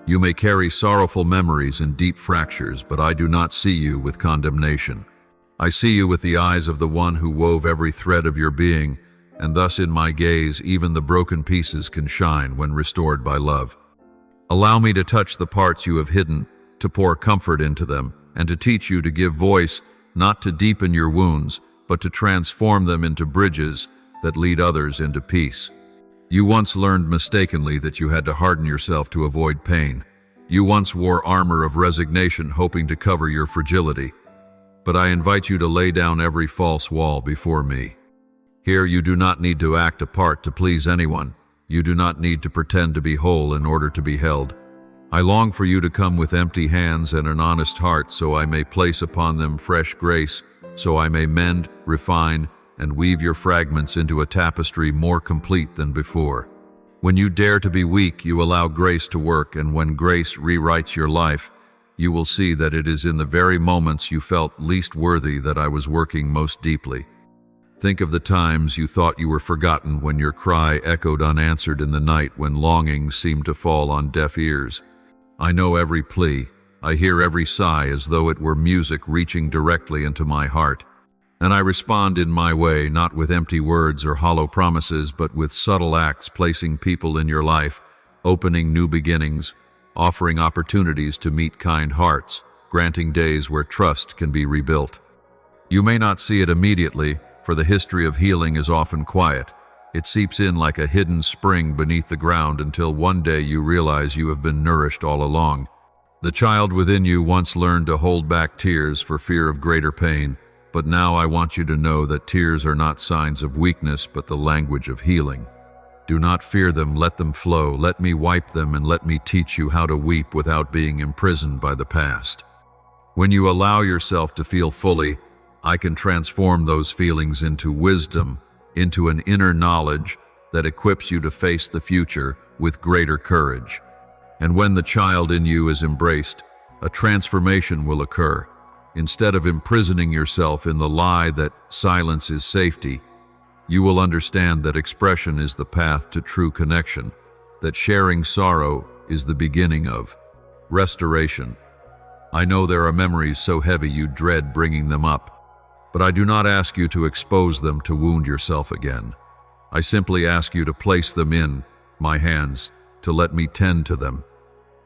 You may carry sorrowful memories and deep fractures, but I do not see you with condemnation. I see you with the eyes of the one who wove every thread of your being, and thus in my gaze even the broken pieces can shine when restored by love. Allow me to touch the parts you have hidden, to pour comfort into them, and to teach you to give voice, not to deepen your wounds, but to transform them into bridges that lead others into peace. You once learned mistakenly that you had to harden yourself to avoid pain. You once wore armor of resignation, hoping to cover your fragility. But I invite you to lay down every false wall before me. Here you do not need to act a part to please anyone. You do not need to pretend to be whole in order to be held. I long for you to come with empty hands and an honest heart, so I may place upon them fresh grace, so I may mend, refine, and weave your fragments into a tapestry more complete than before. When you dare to be weak, you allow grace to work, and when grace rewrites your life, you will see that it is in the very moments you felt least worthy that I was working most deeply. Think of the times you thought you were forgotten, when your cry echoed unanswered in the night, when longing seemed to fall on deaf ears. I know every plea. I hear every sigh as though it were music reaching directly into my heart. And I respond in my way, not with empty words or hollow promises, but with subtle acts, placing people in your life, opening new beginnings, offering opportunities to meet kind hearts, granting days where trust can be rebuilt. You may not see it immediately, for the history of healing is often quiet. It seeps in like a hidden spring beneath the ground until one day you realize you have been nourished all along. The child within you once learned to hold back tears for fear of greater pain, but now I want you to know that tears are not signs of weakness, but the language of healing. Do not fear them, let them flow. Let me wipe them, and let me teach you how to weep without being imprisoned by the past. When you allow yourself to feel fully, I can transform those feelings into wisdom, into an inner knowledge that equips you to face the future with greater courage. And when the child in you is embraced, a transformation will occur. Instead of imprisoning yourself in the lie that silence is safety, you will understand that expression is the path to true connection, that sharing sorrow is the beginning of restoration. I know there are memories so heavy you dread bringing them up, but I do not ask you to expose them to wound yourself again. I simply ask you to place them in my hands, to let me tend to them.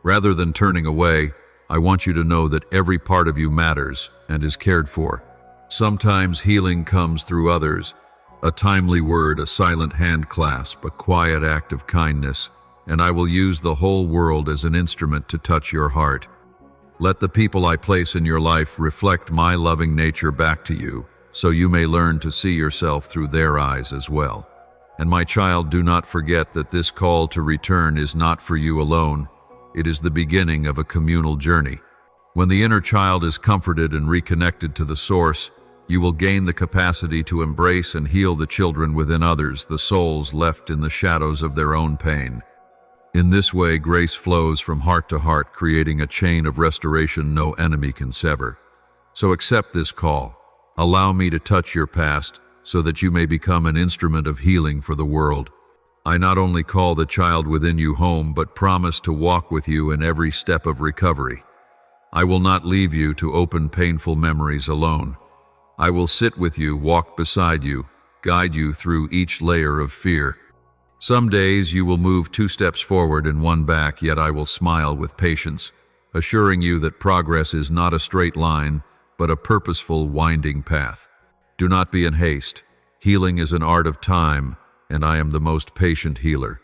Rather than turning away, I want you to know that every part of you matters and is cared for. Sometimes healing comes through others, a timely word, a silent hand clasp, a quiet act of kindness, and I will use the whole world as an instrument to touch your heart. Let the people I place in your life reflect my loving nature back to you, so you may learn to see yourself through their eyes as well. And my child, do not forget that this call to return is not for you alone. It is the beginning of a communal journey. When the inner child is comforted and reconnected to the source, you will gain the capacity to embrace and heal the children within others, the souls left in the shadows of their own pain. In this way, grace flows from heart to heart, creating a chain of restoration no enemy can sever. So accept this call. Allow me to touch your past so that you may become an instrument of healing for the world. I not only call the child within you home, but promise to walk with you in every step of recovery. I will not leave you to open painful memories alone. I will sit with you, walk beside you, guide you through each layer of fear. Some days you will move 2 steps forward and 1 back, yet I will smile with patience, assuring you that progress is not a straight line, but a purposeful, winding path. Do not be in haste. Healing is an art of time, and I am the most patient healer.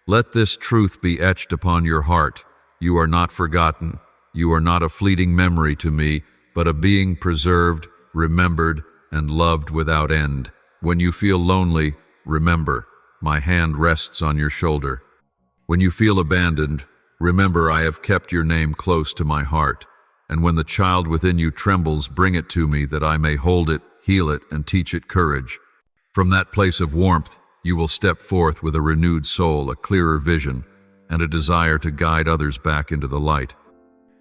Let this truth be etched upon your heart. You are not forgotten. You are not a fleeting memory to me, but a being preserved, remembered, and loved without end. When you feel lonely, remember, my hand rests on your shoulder. When you feel abandoned, remember I have kept your name close to my heart. And when the child within you trembles, bring it to me that I may hold it, heal it, and teach it courage. From that place of warmth, you will step forth with a renewed soul, a clearer vision, and a desire to guide others back into the light.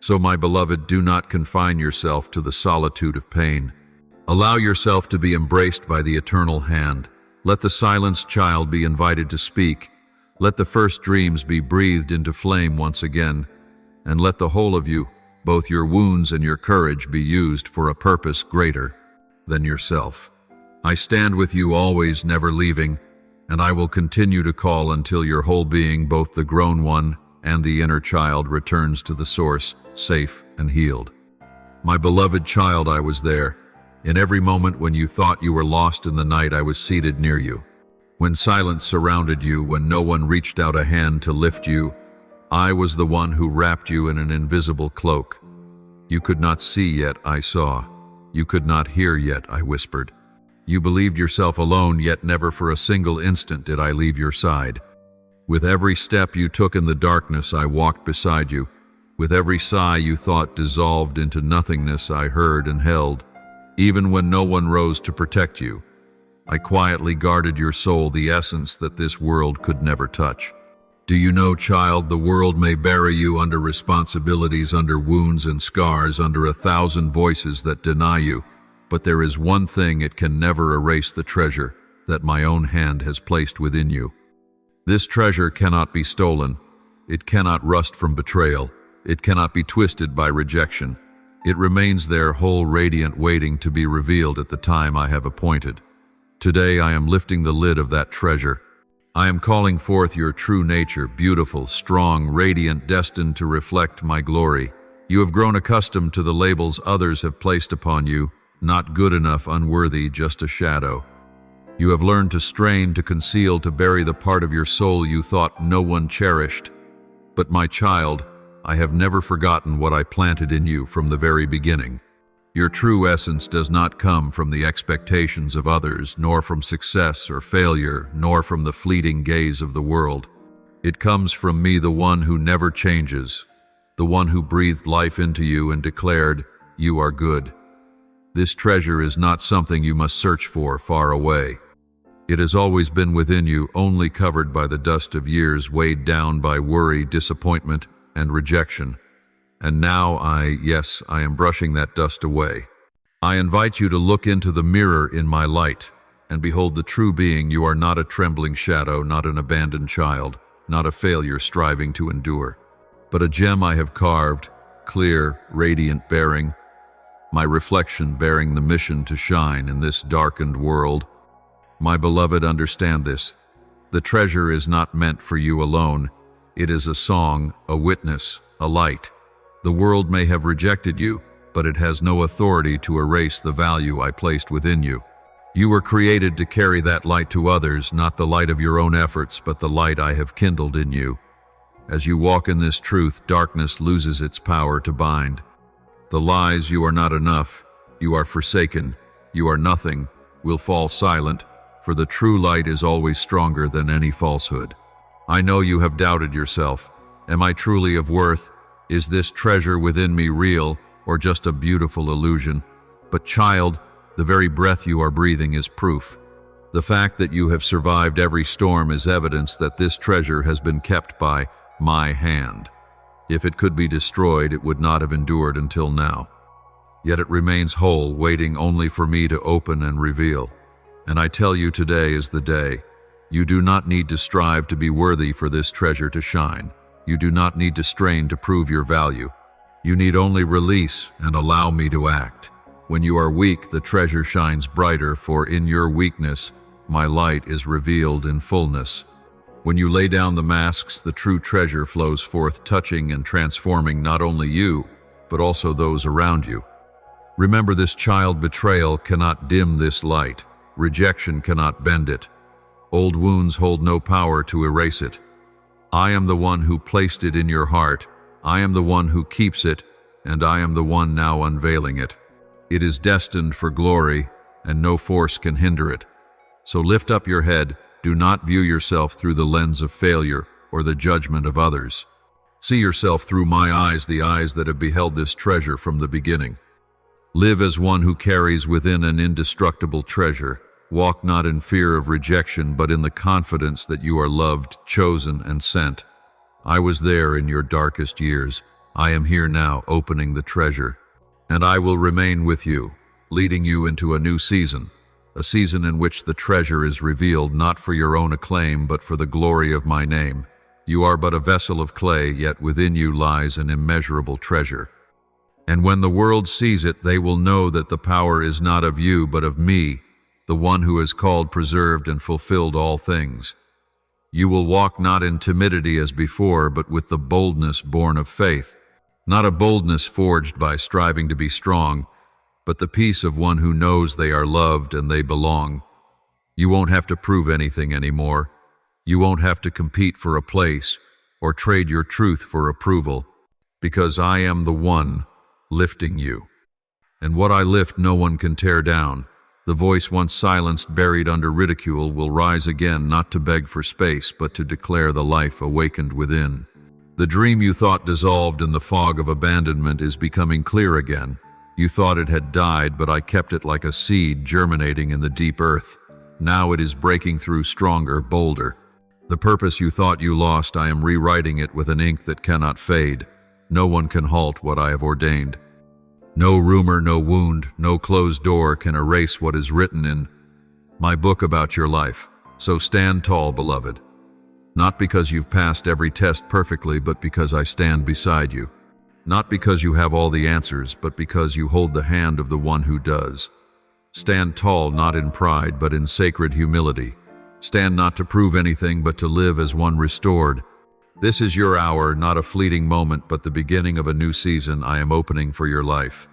So, my beloved, do not confine yourself to the solitude of pain. Allow yourself to be embraced by the eternal hand. Let the silenced child be invited to speak. Let the first dreams be breathed into flame once again. And let the whole of you, both your wounds and your courage, be used for a purpose greater than yourself. I stand with you always, never leaving, and I will continue to call until your whole being, both the grown one and the inner child, returns to the source, safe and healed. My beloved child, I was there. In every moment when you thought you were lost in the night, I was seated near you. When silence surrounded you, when no one reached out a hand to lift you, I was the one who wrapped you in an invisible cloak. You could not see, yet I saw. You could not hear, yet I whispered. You believed yourself alone, yet never for a single instant did I leave your side. With every step you took in the darkness, I walked beside you, With every sigh you thought dissolved into nothingness, I heard and held. Even when no one rose to protect you, I quietly guarded your soul, the essence that this world could never touch. Do you know, child, the world may bury you under responsibilities, under wounds and scars, under 1,000 voices that deny you, but there is one thing it can never erase: the treasure that my own hand has placed within you. This treasure cannot be stolen. It cannot rust from betrayal. It cannot be twisted by rejection. It remains there, whole, radiant, waiting to be revealed at the time I have appointed. Today I am lifting the lid of that treasure. I am calling forth your true nature, beautiful, strong, radiant, destined to reflect my glory. You have grown accustomed to the labels others have placed upon you: not good enough, unworthy, just a shadow. You have learned to strain, to conceal, to bury the part of your soul you thought no one cherished. But my child, I have never forgotten what I planted in you from the very beginning. Your true essence does not come from the expectations of others, nor from success or failure, nor from the fleeting gaze of the world. It comes from me, the one who never changes, the one who breathed life into you and declared, "You are good." This treasure is not something you must search for far away. It has always been within you, only covered by the dust of years, weighed down by worry, disappointment, and rejection. And now I am brushing that dust away. I invite you to look into the mirror in my light and behold the true being. You are not a trembling shadow, not an abandoned child, not a failure striving to endure, but a gem I have carved, clear, radiant, bearing my reflection, bearing the mission to shine in this darkened world. My beloved, understand this. The treasure is not meant for you alone. It is a song, a witness, a light. The world may have rejected you, but it has no authority to erase the value I placed within you. You were created to carry that light to others, not the light of your own efforts, but the light I have kindled in you. As you walk in this truth, darkness loses its power to bind. The lies, "you are not enough, you are forsaken, you are nothing," will fall silent, for the true light is always stronger than any falsehood. I know you have doubted yourself. Am I truly of worth? Is this treasure within me real, or just a beautiful illusion? But child, the very breath you are breathing is proof. The fact that you have survived every storm is evidence that this treasure has been kept by my hand. If it could be destroyed, it would not have endured until now. Yet it remains whole, waiting only for me to open and reveal. And I tell you, today is the day. You do not need to strive to be worthy for this treasure to shine. You do not need to strain to prove your value. You need only release and allow me to act. When you are weak, the treasure shines brighter, for in your weakness, my light is revealed in fullness. When you lay down the masks, the true treasure flows forth, touching and transforming not only you, but also those around you. Remember this, child, betrayal cannot dim this light. Rejection cannot bend it. Old wounds hold no power to erase it. I am the one who placed it in your heart. I am the one who keeps it, and I am the one now unveiling it. It is destined for glory, and no force can hinder it. So lift up your head. Do not view yourself through the lens of failure or the judgment of others. See yourself through my eyes, the eyes that have beheld this treasure from the beginning. Live as one who carries within an indestructible treasure. Walk not in fear of rejection, but in the confidence that you are loved, chosen, and sent. I was there in your darkest years. I am here now, opening the treasure. And I will remain with you, leading you into a new season, a season in which the treasure is revealed not for your own acclaim, but for the glory of my name. You are but a vessel of clay, yet within you lies an immeasurable treasure. And when the world sees it, they will know that the power is not of you, but of me, the one who has called, preserved, and fulfilled all things. You will walk not in timidity as before, but with the boldness born of faith, not a boldness forged by striving to be strong, but the peace of one who knows they are loved and they belong. You won't have to prove anything anymore. You won't have to compete for a place or trade your truth for approval, because I am the one lifting you. And what I lift no one can tear down. The voice once silenced, buried under ridicule, will rise again, not to beg for space, but to declare the life awakened within. The dream you thought dissolved in the fog of abandonment is becoming clear again. You thought it had died, but I kept it like a seed germinating in the deep earth. Now it is breaking through stronger, bolder. The purpose you thought you lost, I am rewriting it with an ink that cannot fade. No one can halt what I have ordained. No rumor, no wound, no closed door can erase what is written in my book about your life. So stand tall, beloved. Not because you've passed every test perfectly, but because I stand beside you. Not because you have all the answers, but because you hold the hand of the one who does. Stand tall, not in pride, but in sacred humility. Stand not to prove anything, but to live as one restored. This is your hour, not a fleeting moment, but the beginning of a new season I am opening for your life.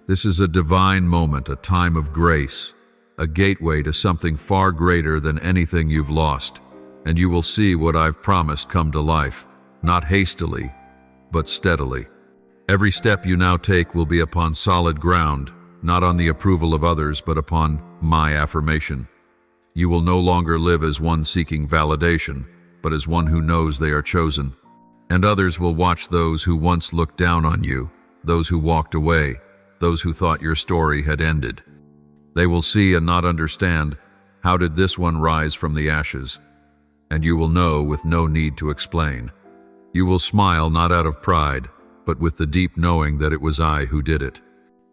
This is a divine moment, a time of grace, a gateway to something far greater than anything you've lost. And you will see what I've promised come to life, not hastily, but steadily. Every step you now take will be upon solid ground, not on the approval of others, but upon my affirmation. You will no longer live as one seeking validation, but as one who knows they are chosen. And others will watch those who once looked down on you, those who walked away, those who thought your story had ended. They will see and not understand, how did this one rise from the ashes? And you will know with no need to explain. You will smile not out of pride, but with the deep knowing that it was I who did it.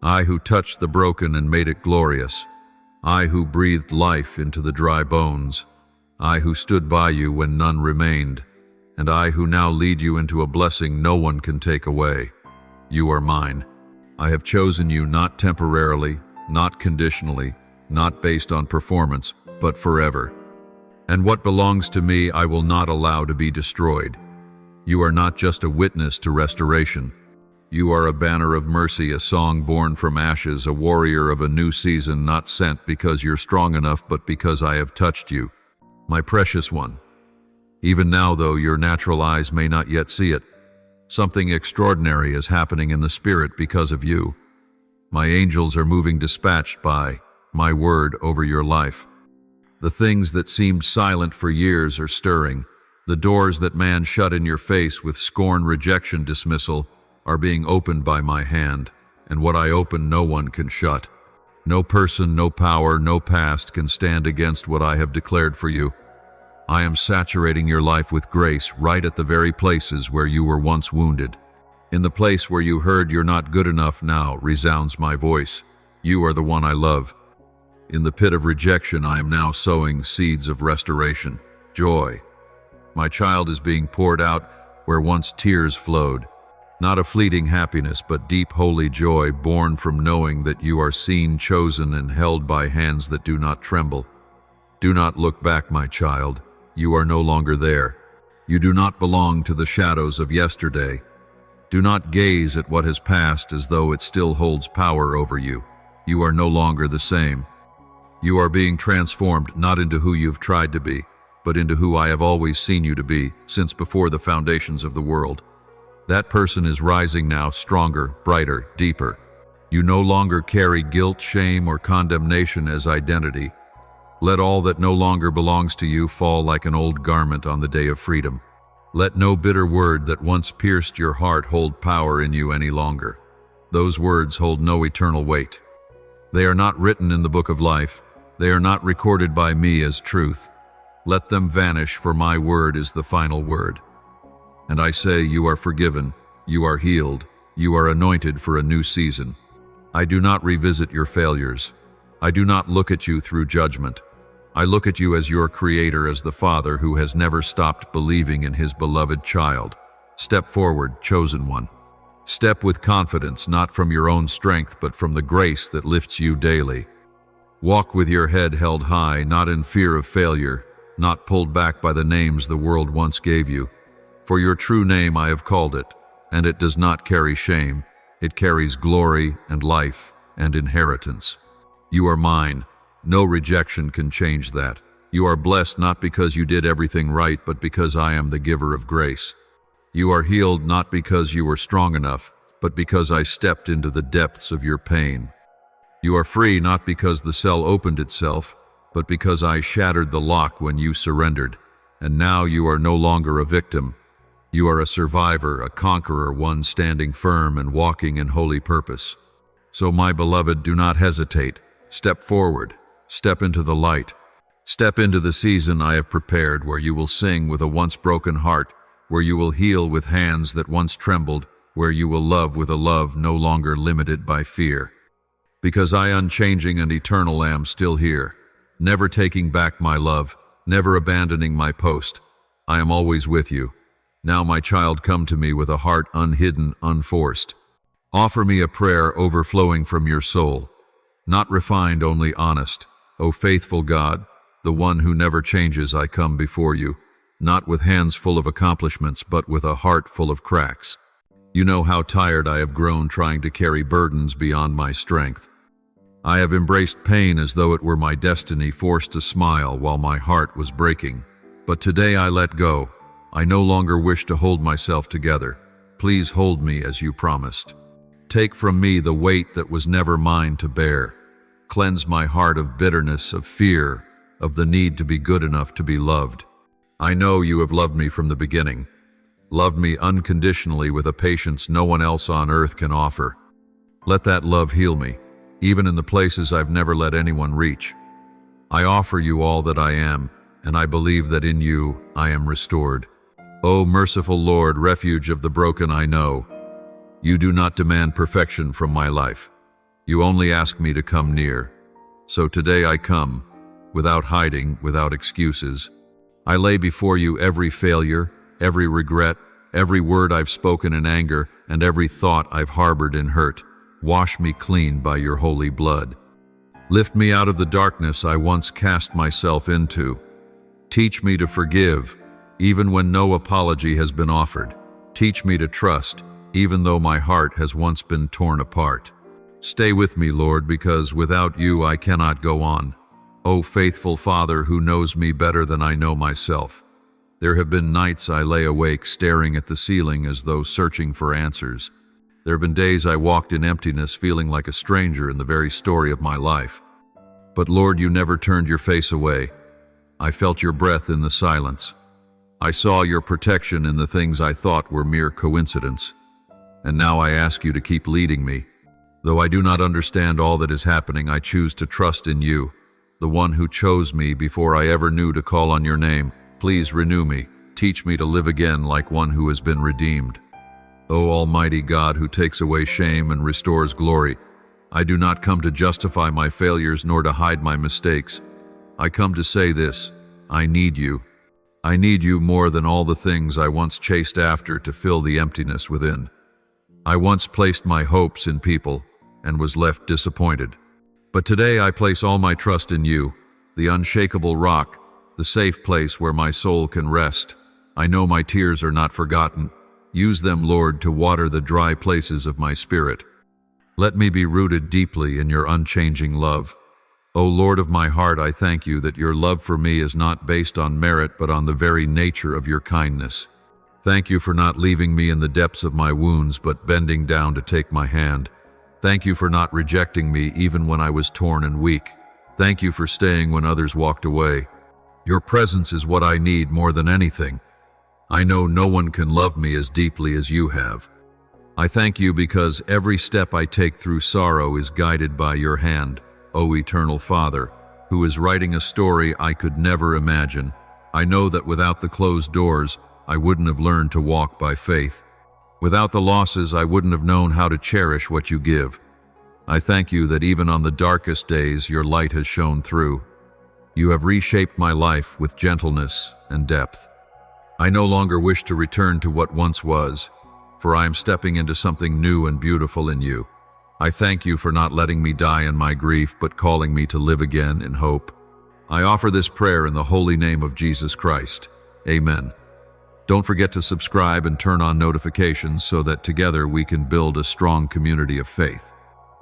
I who touched the broken and made it glorious. I who breathed life into the dry bones. I who stood by you when none remained. And I who now lead you into a blessing no one can take away. You are mine. I have chosen you not temporarily, not conditionally, not based on performance, but forever. And what belongs to me I will not allow to be destroyed. You are not just a witness to restoration. You are a banner of mercy, a song born from ashes, a warrior of a new season, not sent because you're strong enough, but because I have touched you. My precious one. Even now, though your natural eyes may not yet see it, something extraordinary is happening in the spirit because of you. My angels are moving dispatched by my word over your life. The things that seemed silent for years are stirring. The doors that man shut in your face with scorn, rejection, dismissal are being opened by my hand, and what I open no one can shut. No person, no power, no past can stand against what I have declared for you. I am saturating your life with grace right at the very places where you were once wounded. In the place where you heard you're not good enough now resounds my voice. You are the one I love. In the pit of rejection, I am now sowing seeds of restoration, joy. My child is being poured out where once tears flowed. Not a fleeting happiness, but deep holy joy born from knowing that you are seen, chosen, and held by hands that do not tremble. Do not look back, my child. You are no longer there. You do not belong to the shadows of yesterday. Do not gaze at what has passed as though it still holds power over you. You are no longer the same. You are being transformed not into who you've tried to be, but into who I have always seen you to be since before the foundations of the world. That person is rising now, stronger, brighter, deeper. You no longer carry guilt, shame, or condemnation as identity. Let all that no longer belongs to you fall like an old garment on the day of freedom. Let no bitter word that once pierced your heart hold power in you any longer. Those words hold no eternal weight. They are not written in the book of life. They are not recorded by me as truth. Let them vanish, for my word is the final word. And I say, you are forgiven, you are healed, you are anointed for a new season. I do not revisit your failures. I do not look at you through judgment. I look at you as your creator, as the father who has never stopped believing in his beloved child. Step forward, chosen one. Step with confidence, not from your own strength, but from the grace that lifts you daily. Walk with your head held high, not in fear of failure, not pulled back by the names the world once gave you. For your true name I have called it, and it does not carry shame. It carries glory and life and inheritance. You are mine. No rejection can change that. You are blessed not because you did everything right, but because I am the giver of grace. You are healed not because you were strong enough, but because I stepped into the depths of your pain. You are free not because the cell opened itself, but because I shattered the lock when you surrendered. And now you are no longer a victim. You are a survivor, a conqueror, one standing firm and walking in holy purpose. So, my beloved, do not hesitate. Step forward. Step into the light. Step into the season I have prepared, where you will sing with a once broken heart, where you will heal with hands that once trembled, where you will love with a love no longer limited by fear. Because I, unchanging and eternal, am still here, never taking back my love, never abandoning my post. I am always with you. Now, my child, come to me with a heart unhidden, unforced. Offer me a prayer overflowing from your soul, not refined, only honest. O faithful God, the one who never changes, I come before you, not with hands full of accomplishments, but with a heart full of cracks. You know how tired I have grown trying to carry burdens beyond my strength. I have embraced pain as though it were my destiny, forced to smile while my heart was breaking. But today I let go. I no longer wish to hold myself together. Please hold me as you promised. Take from me the weight that was never mine to bear. Cleanse my heart of bitterness, of fear, of the need to be good enough to be loved. I know you have loved me from the beginning. Loved me unconditionally with a patience no one else on earth can offer. Let that love heal me, even in the places I've never let anyone reach. I offer you all that I am, and I believe that in you I am restored. O merciful Lord, refuge of the broken, I know you do not demand perfection from my life. You only ask me to come near. So today I come, without hiding, without excuses. I lay before you every failure, every regret, every word I've spoken in anger, and every thought I've harbored in hurt. Wash me clean by your holy blood. Lift me out of the darkness I once cast myself into. Teach me to forgive, even when no apology has been offered. Teach me to trust, even though my heart has once been torn apart. Stay with me, Lord, because without you I cannot go on. O faithful Father who knows me better than I know myself. There have been nights I lay awake staring at the ceiling as though searching for answers. There have been days I walked in emptiness feeling like a stranger in the very story of my life. But Lord, you never turned your face away. I felt your breath in the silence. I saw your protection in the things I thought were mere coincidence. And now I ask you to keep leading me. Though I do not understand all that is happening, I choose to trust in you, the one who chose me before I ever knew to call on your name. Please renew me. Teach me to live again like one who has been redeemed. O Almighty God, who takes away shame and restores glory, I do not come to justify my failures nor to hide my mistakes. I come to say this: I need you. I need you more than all the things I once chased after to fill the emptiness within. I once placed my hopes in people and was left disappointed. But today I place all my trust in you, the unshakable rock, the safe place where my soul can rest. I know my tears are not forgotten. Use them, Lord, to water the dry places of my spirit. Let me be rooted deeply in your unchanging love. O Lord of my heart, I thank you that your love for me is not based on merit but on the very nature of your kindness. Thank you for not leaving me in the depths of my wounds but bending down to take my hand. Thank you for not rejecting me even when I was torn and weak. Thank you for staying when others walked away. Your presence is what I need more than anything. I know no one can love me as deeply as you have. I thank you because every step I take through sorrow is guided by your hand, O Eternal Father, who is writing a story I could never imagine. I know that without the closed doors, I wouldn't have learned to walk by faith. Without the losses, I wouldn't have known how to cherish what you give. I thank you that even on the darkest days, your light has shone through. You have reshaped my life with gentleness and depth. I no longer wish to return to what once was, for I am stepping into something new and beautiful in you. I thank you for not letting me die in my grief, but calling me to live again in hope. I offer this prayer in the holy name of Jesus Christ. Amen. Don't forget to subscribe and turn on notifications so that together we can build a strong community of faith.